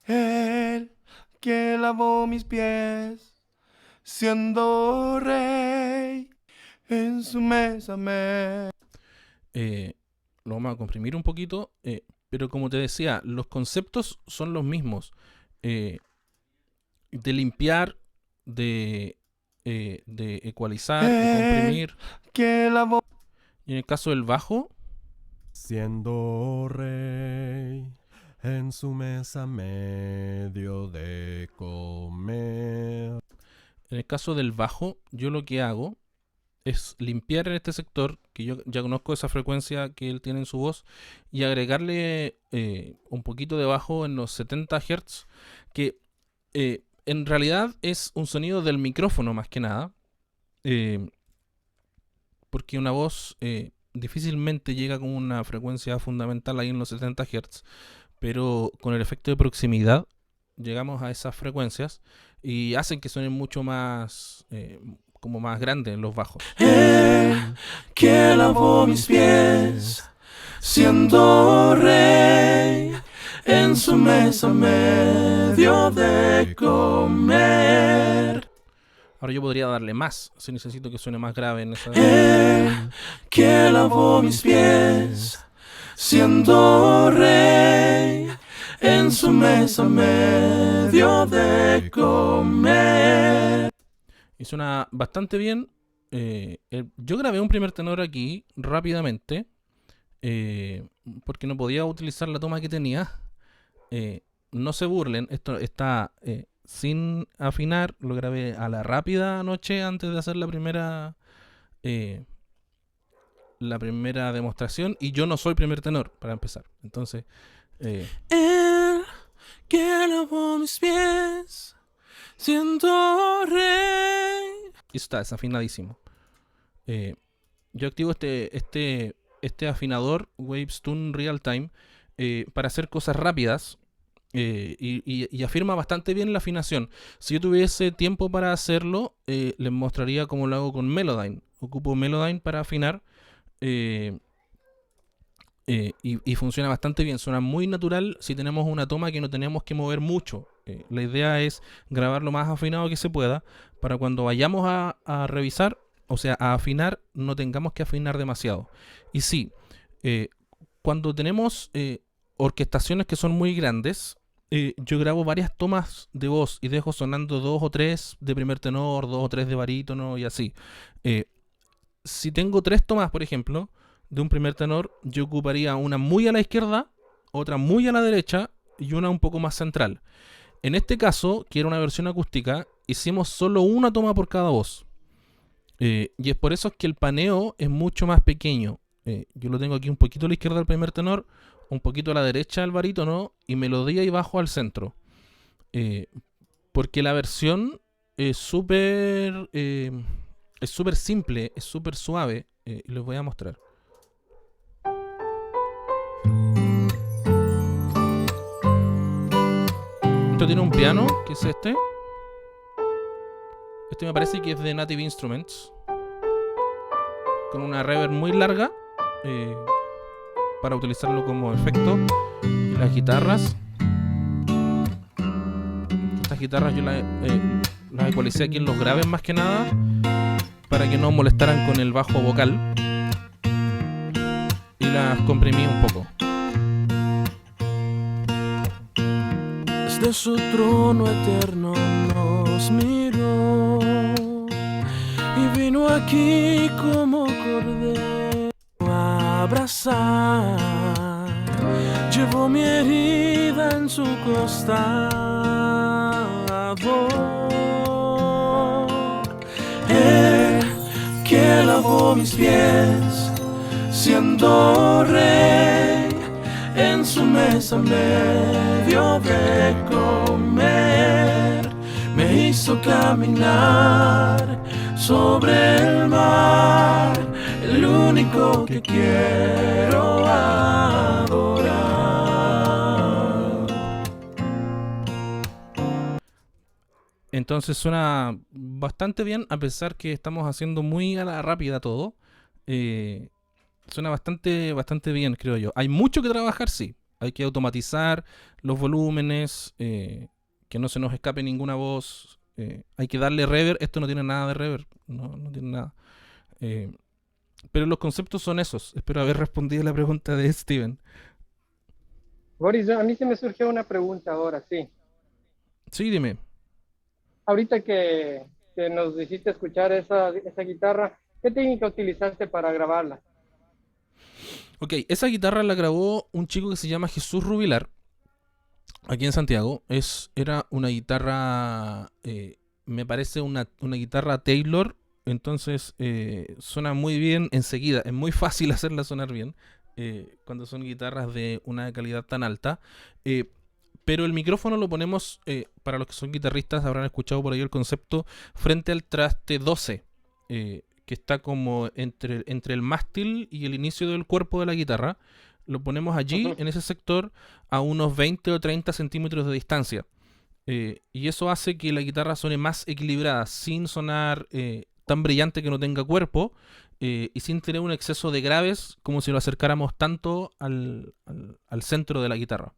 Él que lavó mis pies, siendo rey, en su mesa Lo vamos a comprimir un poquito, pero como te decía, los conceptos son los mismos. De limpiar, de ecualizar, de comprimir. que lavó. Y en el caso del bajo, siendo rey, en su mesa medio de comer. En el caso del bajo, yo lo que hago es limpiar en este sector, que yo ya conozco esa frecuencia que él tiene en su voz, y agregarle un poquito de bajo en los 70 Hz, que en realidad es un sonido del micrófono más que nada, porque una voz difícilmente llega con una frecuencia fundamental ahí en los 70 Hz, pero con el efecto de proximidad llegamos a esas frecuencias y hacen que suenen mucho más como más grandes en los bajos. Él que lavó mis pies, siendo rey, en su mesa medio de comer. Ahora yo podría darle más si necesito que suene más grave en esa. Él que lavó mis pies, siendo rey, en su mesa medio de comer. Y suena bastante bien. Yo grabé un primer tenor aquí rápidamente, porque no podía utilizar la toma que tenía. No se burlen, esto está sin afinar. Lo grabé a la rápida anoche antes de hacer la primera demostración. Y yo no soy primer tenor, para empezar. Entonces... Él que lavó mis pies, siendo rey. Y eso está desafinadísimo. Yo activo este afinador Waves Tune Real Time para hacer cosas rápidas y afirma bastante bien la afinación. Si yo tuviese tiempo para hacerlo, les mostraría cómo lo hago con Melodyne. Ocupo Melodyne para afinar. y funciona bastante bien, suena muy natural si tenemos una toma que no tenemos que mover mucho. La idea es grabar lo más afinado que se pueda para cuando vayamos a revisar, o sea, a afinar, no tengamos que afinar demasiado. Y sí, cuando tenemos orquestaciones que son muy grandes, yo grabo varias tomas de voz y dejo sonando 2 o 3 de primer tenor, 2 o 3 de barítono y así. Si tengo 3 tomas, por ejemplo, de un primer tenor, yo ocuparía una muy a la izquierda, otra muy a la derecha y una un poco más central. En este caso, que era una versión acústica, hicimos solo una toma por cada voz. Y es por eso que el paneo es mucho más pequeño. Yo lo tengo aquí un poquito a la izquierda del primer tenor, un poquito a la derecha del barítono y melodía y bajo al centro. Porque la versión es súper simple, es súper suave. Y les voy a mostrar. Esto tiene un piano, que es este. Este me parece que es de Native Instruments, con una reverb muy larga para utilizarlo como efecto. Y las guitarras. Estas guitarras yo las ecualicé aquí en los graves más que nada, para que no molestaran con el bajo vocal. Y las comprimí un poco. Desde su trono eterno nos miró y vino aquí como cordero a abrazar. Llevó mi herida en su costado. Él que lavó mis pies siendo rey. En su mesa me dio de comer, me hizo caminar sobre el mar, el único que quiero adorar. Entonces suena bastante bien, a pesar que estamos haciendo muy a la rápida todo. Suena bastante bien, creo yo. Hay mucho que trabajar, sí. Hay que automatizar los volúmenes, que no se nos escape ninguna voz. Hay que darle reverb. Esto no tiene nada de reverb. No tiene nada. Pero los conceptos son esos. Espero haber respondido la pregunta de Steven. Boris, a mí se me surgió una pregunta ahora, sí. Sí, dime. Ahorita que nos hiciste escuchar esa guitarra, ¿qué técnica utilizaste para grabarla? Ok, esa guitarra la grabó un chico que se llama Jesús Rubilar, aquí en Santiago. Era una guitarra, me parece una guitarra Taylor, entonces suena muy bien enseguida. Es muy fácil hacerla sonar bien cuando son guitarras de una calidad tan alta. Pero el micrófono lo ponemos, para los que son guitarristas habrán escuchado por ahí el concepto, frente al traste 12. Que está como entre el mástil y el inicio del cuerpo de la guitarra. Lo ponemos allí, en ese sector, a unos 20 o 30 centímetros de distancia. Y eso hace que la guitarra suene más equilibrada, sin sonar tan brillante que no tenga cuerpo, y sin tener un exceso de graves, como si lo acercáramos tanto al centro de la guitarra.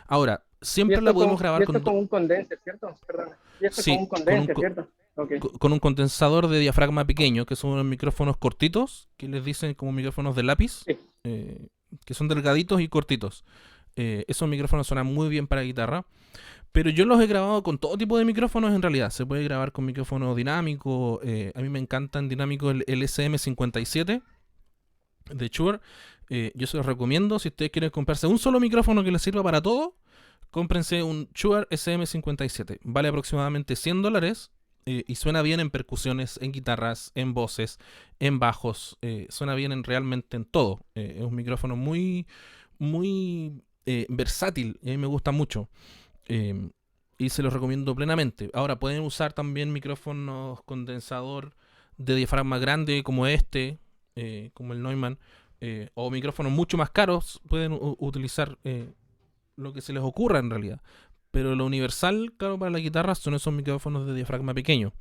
Ahora, siempre la podemos grabar con un condenser, ¿cierto? Perdona. Y esto sí, con un condenser, ¿cierto? Okay. Con un condensador de diafragma pequeño, que son unos micrófonos cortitos, que les dicen como micrófonos de lápiz, sí. Que son delgaditos y cortitos. Esos micrófonos suenan muy bien para guitarra, pero yo los he grabado con todo tipo de micrófonos en realidad. Se puede grabar con micrófono dinámico, a mí me encantan dinámicos el SM57 de Shure. Yo se los recomiendo, si ustedes quieren comprarse un solo micrófono que les sirva para todo, cómprense un Shure SM57. Vale aproximadamente $100. Y suena bien en percusiones, en guitarras, en voces, en bajos. Suena bien realmente en todo. Es un micrófono muy versátil y a mí me gusta mucho. Y se los recomiendo plenamente. Ahora pueden usar también micrófonos condensador de diafragma grande como este, como el Neumann, o micrófonos mucho más caros. Pueden utilizar lo que se les ocurra en realidad. Pero lo universal, claro, para la guitarra son esos micrófonos de diafragma pequeño.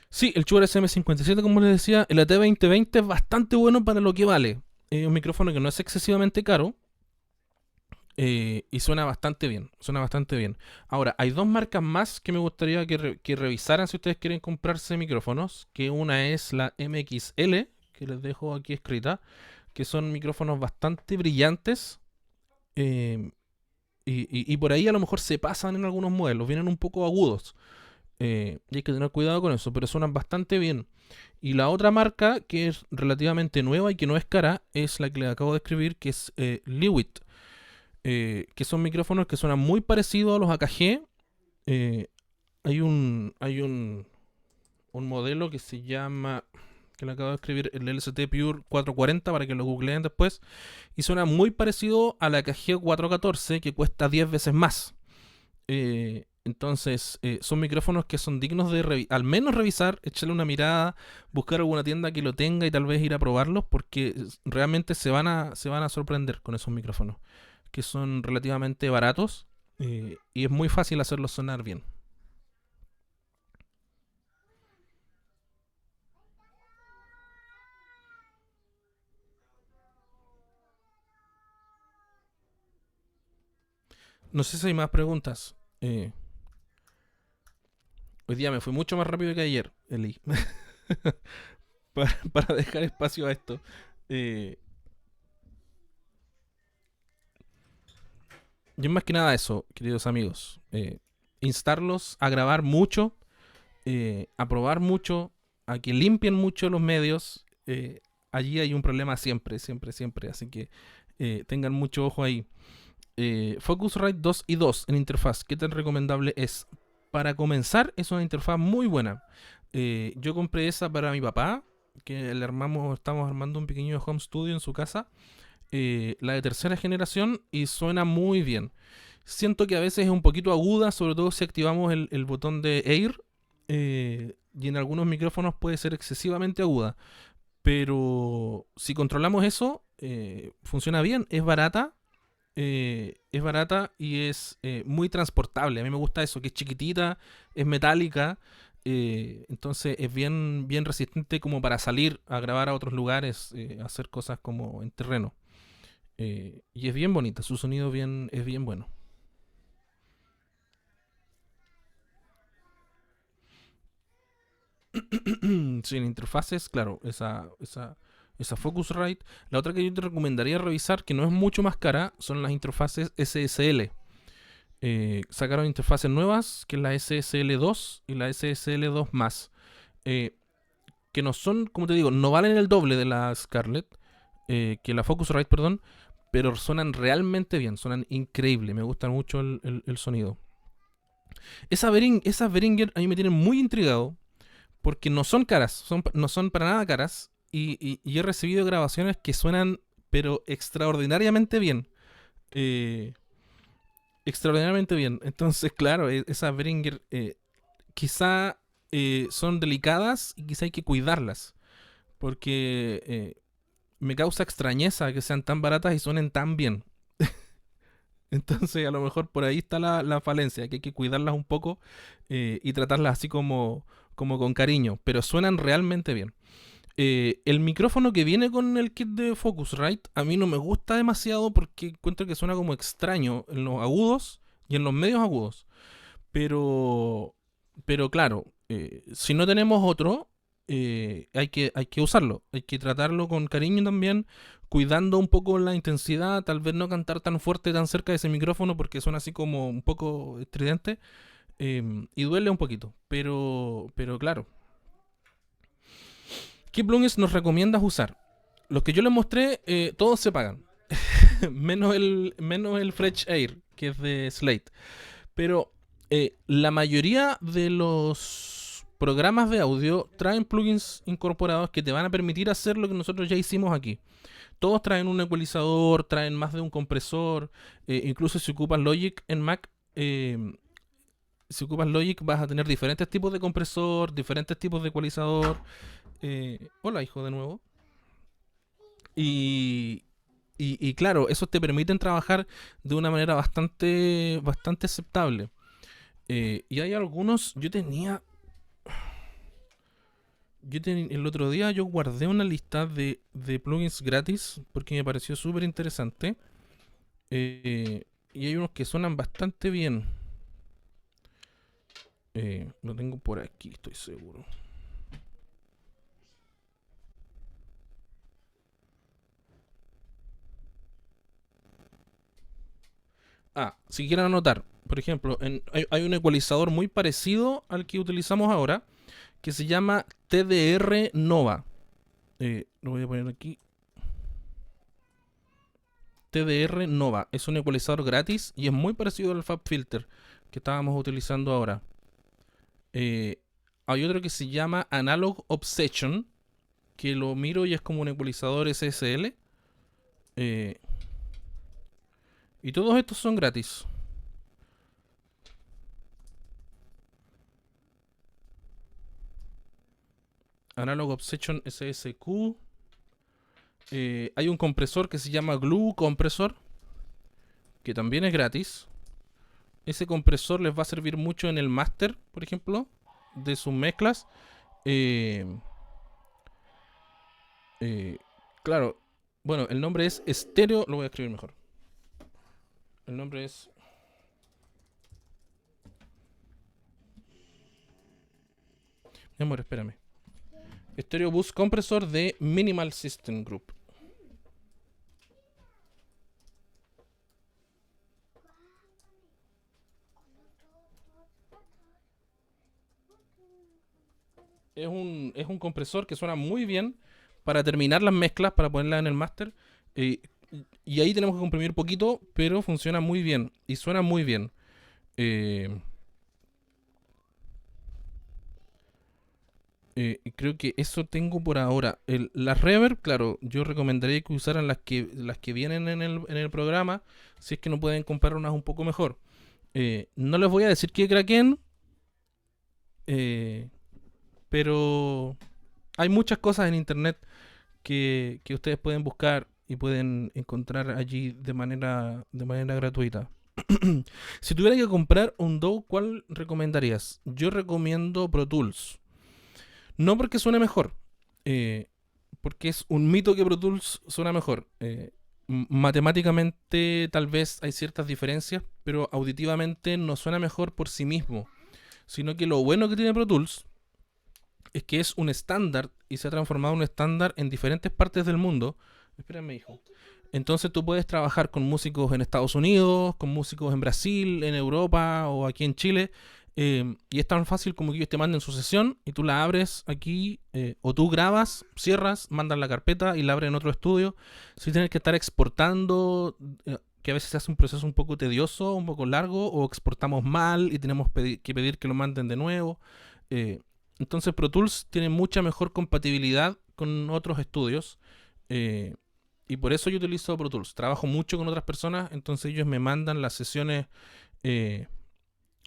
Sí, el Shure SM57, como les decía, el AT2020 es bastante bueno para lo que vale. es un micrófono que no es excesivamente caro. Y suena bastante bien, suena bastante bien. Ahora, hay dos marcas más que me gustaría que revisaran si ustedes quieren comprarse micrófonos, que una es la MXL, que les dejo aquí escrita, que son micrófonos bastante brillantes, eh, y por ahí a lo mejor se pasan en algunos modelos, vienen un poco agudos, y hay que tener cuidado con eso, pero suenan bastante bien. Y la otra marca, que es relativamente nueva y que no es cara, es la que les acabo de escribir, que es Lewitt. Que son micrófonos que suenan muy parecidos a los AKG. Hay un modelo que se llama, que le acabo de escribir, el LST Pure 440 para que lo googleen después, y suena muy parecido a la AKG 414, que cuesta 10 veces más. Entonces, son micrófonos que son dignos de al menos revisar, echarle una mirada, buscar alguna tienda que lo tenga y tal vez ir a probarlos, porque realmente se van a sorprender con esos micrófonos, que son relativamente baratos, y es muy fácil hacerlos sonar bien. No sé si hay más preguntas. Hoy día me fui mucho más rápido que ayer, Eli. Para dejar espacio a esto. Yo más que nada eso, queridos amigos. Instarlos a grabar mucho, a probar mucho, a que limpien mucho los medios. Allí hay un problema siempre, siempre, siempre. Así que tengan mucho ojo ahí. Focusrite 2 y 2 en interfaz, ¿qué tan recomendable es? Para comenzar, es una interfaz muy buena. Yo compré esa para mi papá, que estamos armando un pequeño home studio en su casa. La de tercera generación, y suena muy bien. Siento que a veces es un poquito aguda, sobre todo si activamos el botón de Air, y en algunos micrófonos puede ser excesivamente aguda. Pero si controlamos eso, funciona bien, es barata. Es barata y es muy transportable. A mí me gusta eso, que es chiquitita, es metálica, entonces es bien, bien resistente como para salir a grabar a otros lugares, hacer cosas como en terreno. Y es bien bonita, su sonido es bien bueno. Sin interfaces, claro, esa Focusrite. La otra que yo te recomendaría revisar, que no es mucho más cara, son las interfaces SSL. Sacaron interfaces nuevas, que es la SSL2 y la SSL2 más. Que no son, como te digo, no valen el doble de la Scarlett, que la Focusrite, perdón, pero suenan realmente bien, suenan increíble. Me gusta mucho el sonido. Esas Behringer a mí me tienen muy intrigado, porque no son caras, no son para nada caras. Y he recibido grabaciones que suenan, pero extraordinariamente bien. Extraordinariamente bien. Entonces, claro, esas Behringer quizá son delicadas y quizá hay que cuidarlas. Porque me causa extrañeza que sean tan baratas y suenen tan bien. Entonces, a lo mejor por ahí está la falencia, que hay que cuidarlas un poco, y tratarlas así como con cariño. Pero suenan realmente bien. El micrófono que viene con el kit de Focusrite a mí no me gusta demasiado, porque encuentro que suena como extraño en los agudos y en los medios agudos. Pero claro, si no tenemos otro, hay que usarlo. Hay que tratarlo con cariño también, cuidando un poco la intensidad. Tal vez no cantar tan fuerte, tan cerca de ese micrófono, porque suena así como un poco estridente, y duele un poquito. Pero claro. ¿Qué plugins nos recomiendas usar? Los que yo les mostré, todos se pagan. menos el Fresh Air, que es de Slate. Pero la mayoría de los programas de audio traen plugins incorporados que te van a permitir hacer lo que nosotros ya hicimos aquí. Todos traen un ecualizador, traen más de un compresor. Incluso si ocupas Logic en Mac, si ocupas Logic vas a tener diferentes tipos de compresor, diferentes tipos de ecualizador. Hola, hijo, de nuevo. Y claro, eso te permiten trabajar de una manera bastante aceptable. Y hay algunos, yo el otro día yo guardé una lista de plugins gratis porque me pareció súper interesante. Y hay unos que suenan bastante bien. Lo tengo por aquí, estoy seguro. Si quieren anotar, por ejemplo, hay un ecualizador muy parecido al que utilizamos ahora, que se llama TDR Nova. Lo voy a poner aquí. TDR Nova. Es un ecualizador gratis y es muy parecido al FabFilter que estábamos utilizando ahora. Hay otro que se llama Analog Obsession, que lo miro y es como un ecualizador SSL. Y todos estos son gratis. Analog Obsession SSQ. Hay un compresor que se llama Glue Compressor, que también es gratis. Ese compresor les va a servir mucho en el máster, por ejemplo, de sus mezclas. Claro, bueno, el nombre es Stereo. Lo voy a escribir mejor. El nombre es... Mi amor, espérame. Stereo Boost Compressor de Minimal System Group. Es un compresor que suena muy bien para terminar las mezclas, para ponerlas en el máster. Y ahí tenemos que comprimir poquito, pero funciona muy bien y suena muy bien. Creo que eso tengo por ahora. Las reverb, claro, yo recomendaría que usaran las que vienen en el programa, si es que no pueden comprar unas un poco mejor. No les voy a decir que craqueen, pero hay muchas cosas en internet que ustedes pueden buscar y pueden encontrar allí de manera gratuita. Si tuviera que comprar un DAW, ¿cuál recomendarías? Yo recomiendo Pro Tools. No porque suene mejor, porque es un mito que Pro Tools suena mejor. Matemáticamente tal vez hay ciertas diferencias, pero auditivamente no suena mejor por sí mismo. Sino que lo bueno que tiene Pro Tools es que es un estándar y se ha transformado en un estándar en diferentes partes del mundo. Espérame, hijo. Entonces tú puedes trabajar con músicos en Estados Unidos, con músicos en Brasil, en Europa o aquí en Chile. Y es tan fácil como que ellos te manden su sesión y tú la abres aquí, o tú grabas, cierras, mandas la carpeta y la abres en otro estudio, sin tener que estar exportando, que a veces se hace un proceso un poco tedioso, un poco largo, o exportamos mal y tenemos que pedir que lo manden de nuevo. Entonces Pro Tools tiene mucha mejor compatibilidad con otros estudios, y por eso yo utilizo Pro Tools. Trabajo mucho con otras personas, entonces ellos me mandan las sesiones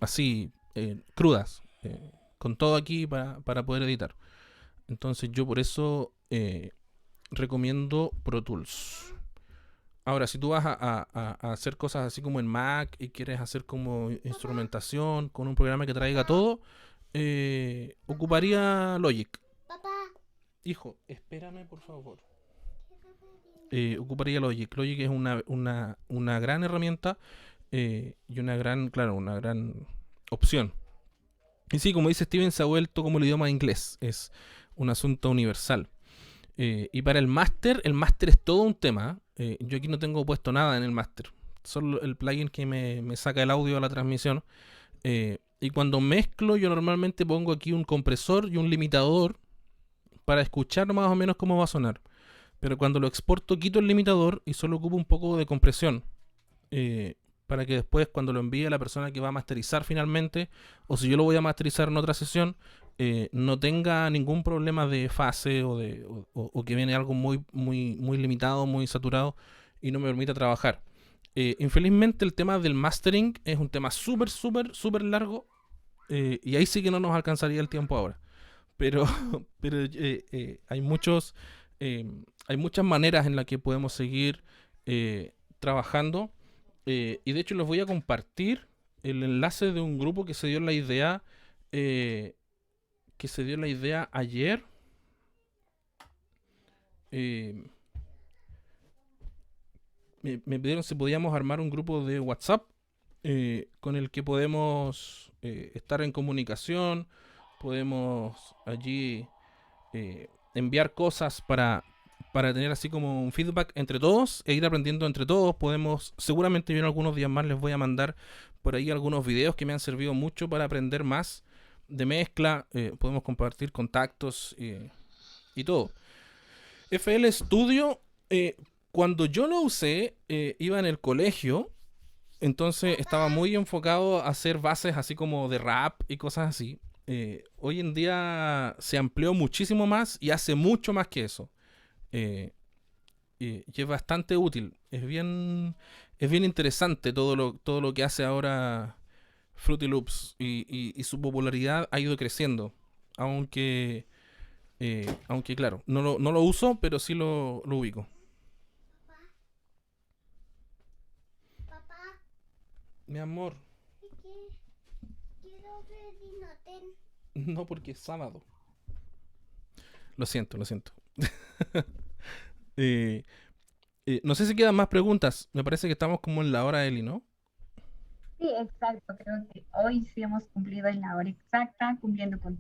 así, crudas, con todo aquí para poder editar. Entonces yo por eso recomiendo Pro Tools. Ahora, si tú vas a hacer cosas así como en Mac y quieres hacer como instrumentación con un programa que traiga todo, ocuparía Logic. Hijo, espérame por favor. Ocuparía Logic. Logic es una gran herramienta, y una gran opción. Y sí, como dice Steven, se ha vuelto como el idioma inglés. Es un asunto universal. Y para el máster es todo un tema. Yo aquí no tengo puesto nada en el máster. Solo el plugin que me saca el audio a la transmisión. Y cuando mezclo, yo normalmente pongo aquí un compresor y un limitador para escuchar más o menos cómo va a sonar. Pero cuando lo exporto, quito el limitador y solo ocupo un poco de compresión. Para que después, cuando lo envíe a la persona que va a masterizar finalmente, o si yo lo voy a masterizar en otra sesión, no tenga ningún problema de fase o que viene algo muy limitado, muy saturado y no me permita trabajar. Infelizmente el tema del mastering es un tema súper largo, y ahí sí que no nos alcanzaría el tiempo ahora. Pero hay muchas maneras en las que podemos seguir trabajando. Y de hecho les voy a compartir el enlace de un grupo que se dio la idea ayer. eh, me pidieron si podíamos armar un grupo de WhatsApp con el que podemos estar en comunicación, podemos allí enviar cosas para tener así como un feedback entre todos e ir aprendiendo entre todos. Podemos, seguramente yo en algunos días más les voy a mandar por ahí algunos videos que me han servido mucho para aprender más de mezcla. Podemos compartir contactos y todo. FL Studio, cuando yo lo usé, iba en el colegio, entonces estaba muy enfocado a hacer bases así como de rap y cosas así. Hoy en día se amplió muchísimo más y hace mucho más que eso. Y es bastante útil. Es bien interesante todo lo que hace ahora Fruity Loops y su popularidad ha ido creciendo. Aunque claro, no lo uso, pero sí lo ubico. Mi amor. Quiero ver Dinoten. No, porque es sábado. Lo siento. No sé si quedan más preguntas. Me parece que estamos como en la hora, Eli, ¿no? Sí, exacto. Creo que hoy sí hemos cumplido en la hora exacta, cumpliendo con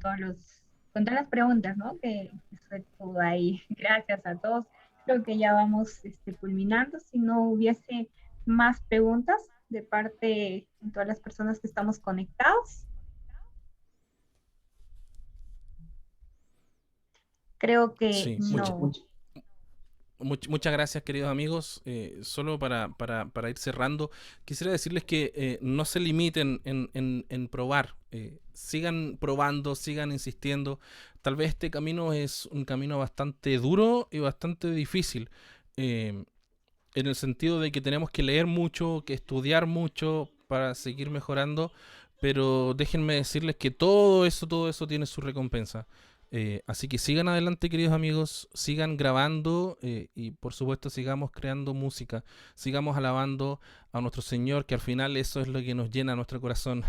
con todas las preguntas, ¿no? Que se tuvo ahí. Gracias a todos. Creo que ya vamos culminando. Si no hubiese más preguntas de parte de todas las personas que estamos conectados. Creo que Sí, no. muchas gracias, queridos amigos. Solo para ir cerrando, quisiera decirles que no se limiten en probar. Sigan probando, sigan insistiendo. Tal vez este camino es un camino bastante duro y bastante difícil. En el sentido de que tenemos que leer mucho, que estudiar mucho para seguir mejorando. Pero déjenme decirles que todo eso tiene su recompensa. Así que sigan adelante, queridos amigos, sigan grabando y por supuesto sigamos creando música, sigamos alabando a nuestro Señor, que al final eso es lo que nos llena nuestro corazón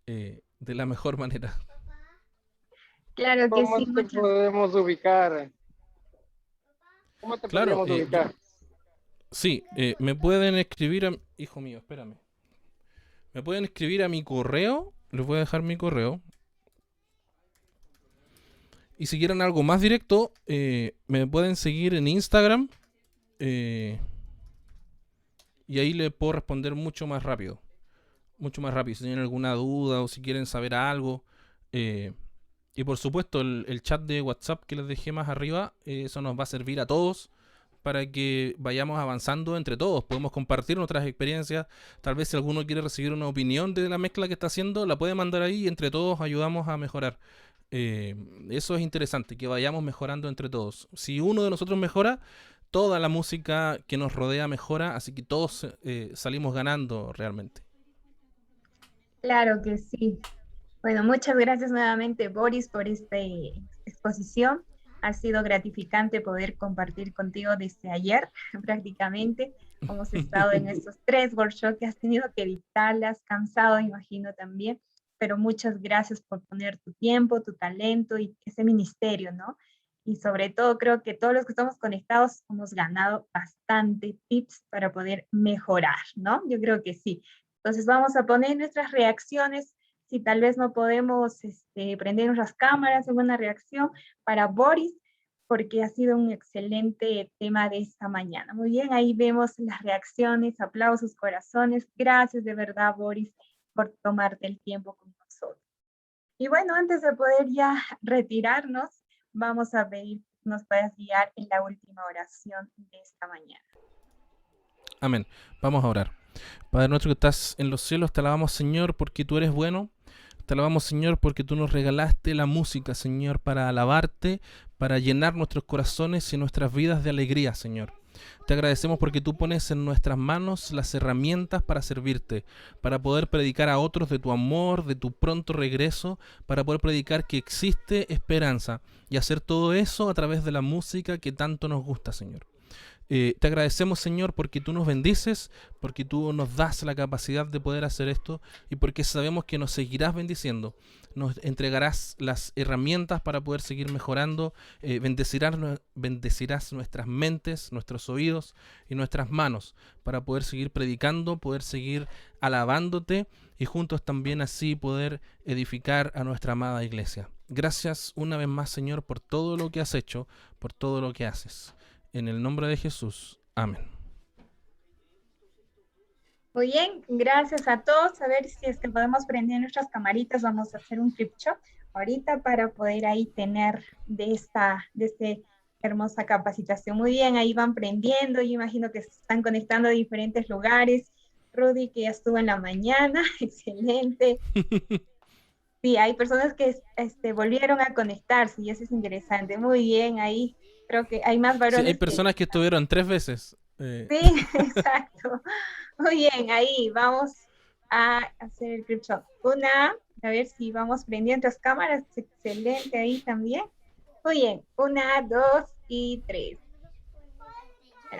de la mejor manera. Claro que ¿Cómo sí, te podemos ubicar? ¿Cómo te Claro, podemos ubicar? sí, me pueden escribir hijo mío, espérame. Me pueden escribir a mi correo, les voy a dejar mi correo. Y si quieren algo más directo, me pueden seguir en Instagram. Y ahí les puedo responder mucho más rápido. Mucho más rápido. Si tienen alguna duda o si quieren saber algo. Y por supuesto, el chat de WhatsApp que les dejé más arriba, eso nos va a servir a todos para que vayamos avanzando entre todos. Podemos compartir nuestras experiencias. Tal vez si alguno quiere recibir una opinión de la mezcla que está haciendo, la puede mandar ahí y entre todos ayudamos a mejorar. Eso es interesante, que vayamos mejorando entre todos. Si uno de nosotros mejora, toda la música que nos rodea mejora, así que todos salimos ganando realmente. Claro que sí. Bueno, muchas gracias nuevamente, Boris, por esta exposición. Ha sido gratificante poder compartir contigo desde ayer, prácticamente. Hemos estado en estos 3 workshops que has tenido que dictarlas, cansado, imagino también. Pero muchas gracias por poner tu tiempo, tu talento y ese ministerio, ¿no? Y sobre todo creo que todos los que estamos conectados hemos ganado bastante tips para poder mejorar, ¿no? Yo creo que sí. Entonces vamos a poner nuestras reacciones, si tal vez no podemos prender nuestras cámaras, alguna reacción para Boris, porque ha sido un excelente tema de esta mañana. Muy bien, ahí vemos las reacciones, aplausos, corazones. Gracias de verdad, Boris, por tomarte el tiempo con nosotros. Y bueno, antes de poder ya retirarnos, vamos a pedir que nos puedas guiar en la última oración de esta mañana. Amén. Vamos a orar. Padre nuestro que estás en los cielos, te alabamos, Señor, porque tú eres bueno. Te alabamos, Señor, porque tú nos regalaste la música, Señor, para alabarte, para llenar nuestros corazones y nuestras vidas de alegría, Señor. Te agradecemos porque tú pones en nuestras manos las herramientas para servirte, para poder predicar a otros de tu amor, de tu pronto regreso, para poder predicar que existe esperanza y hacer todo eso a través de la música que tanto nos gusta, Señor. Te agradecemos, Señor, porque tú nos bendices, porque tú nos das la capacidad de poder hacer esto y porque sabemos que nos seguirás bendiciendo. Nos entregarás las herramientas para poder seguir mejorando. Bendecirás nuestras mentes, nuestros oídos y nuestras manos para poder seguir predicando, poder seguir alabándote y juntos también así poder edificar a nuestra amada iglesia. Gracias una vez más, Señor, por todo lo que has hecho, por todo lo que haces. En el nombre de Jesús. Amén. Muy bien, gracias a todos. A ver si es que podemos prender nuestras camaritas. Vamos a hacer un clip shot ahorita para poder ahí tener de esta hermosa capacitación. Muy bien, ahí van prendiendo. Yo imagino que se están conectando a diferentes lugares. Rudy, que ya estuvo en la mañana. Excelente. Sí, hay personas que volvieron a conectarse y eso es interesante. Muy bien, ahí creo que hay más varones. Sí, hay personas que estuvieron 3 veces. Sí, exacto. Muy bien, ahí vamos a hacer el clip shot. A ver si vamos prendiendo las cámaras. Excelente ahí también. Muy bien, 1, 2 y 3.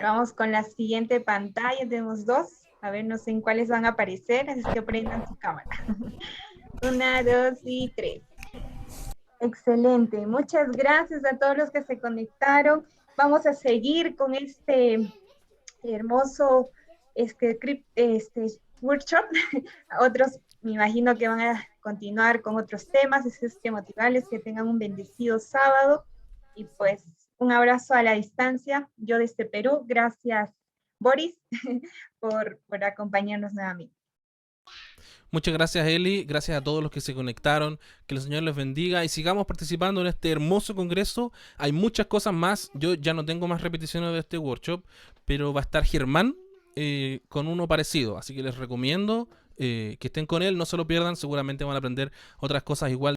Vamos con la siguiente pantalla. Tenemos 2. A ver, no sé en cuáles van a aparecer, así que prendan su cámara. 1, 2 y 3. Excelente. Muchas gracias a todos los que se conectaron. Vamos a seguir con este hermoso workshop. Otros me imagino que van a continuar con otros temas. Es que motivarles que tengan un bendecido sábado. Y pues un abrazo a la distancia. Yo desde Perú. Gracias, Boris, por acompañarnos nuevamente. Muchas gracias, Eli. Gracias a todos los que se conectaron. Que el Señor les bendiga y sigamos participando en este hermoso congreso. Hay muchas cosas más. Yo ya no tengo más repeticiones de este workshop, pero va a estar Germán con uno parecido. Así que les recomiendo que estén con él. No se lo pierdan. Seguramente van a aprender otras cosas igual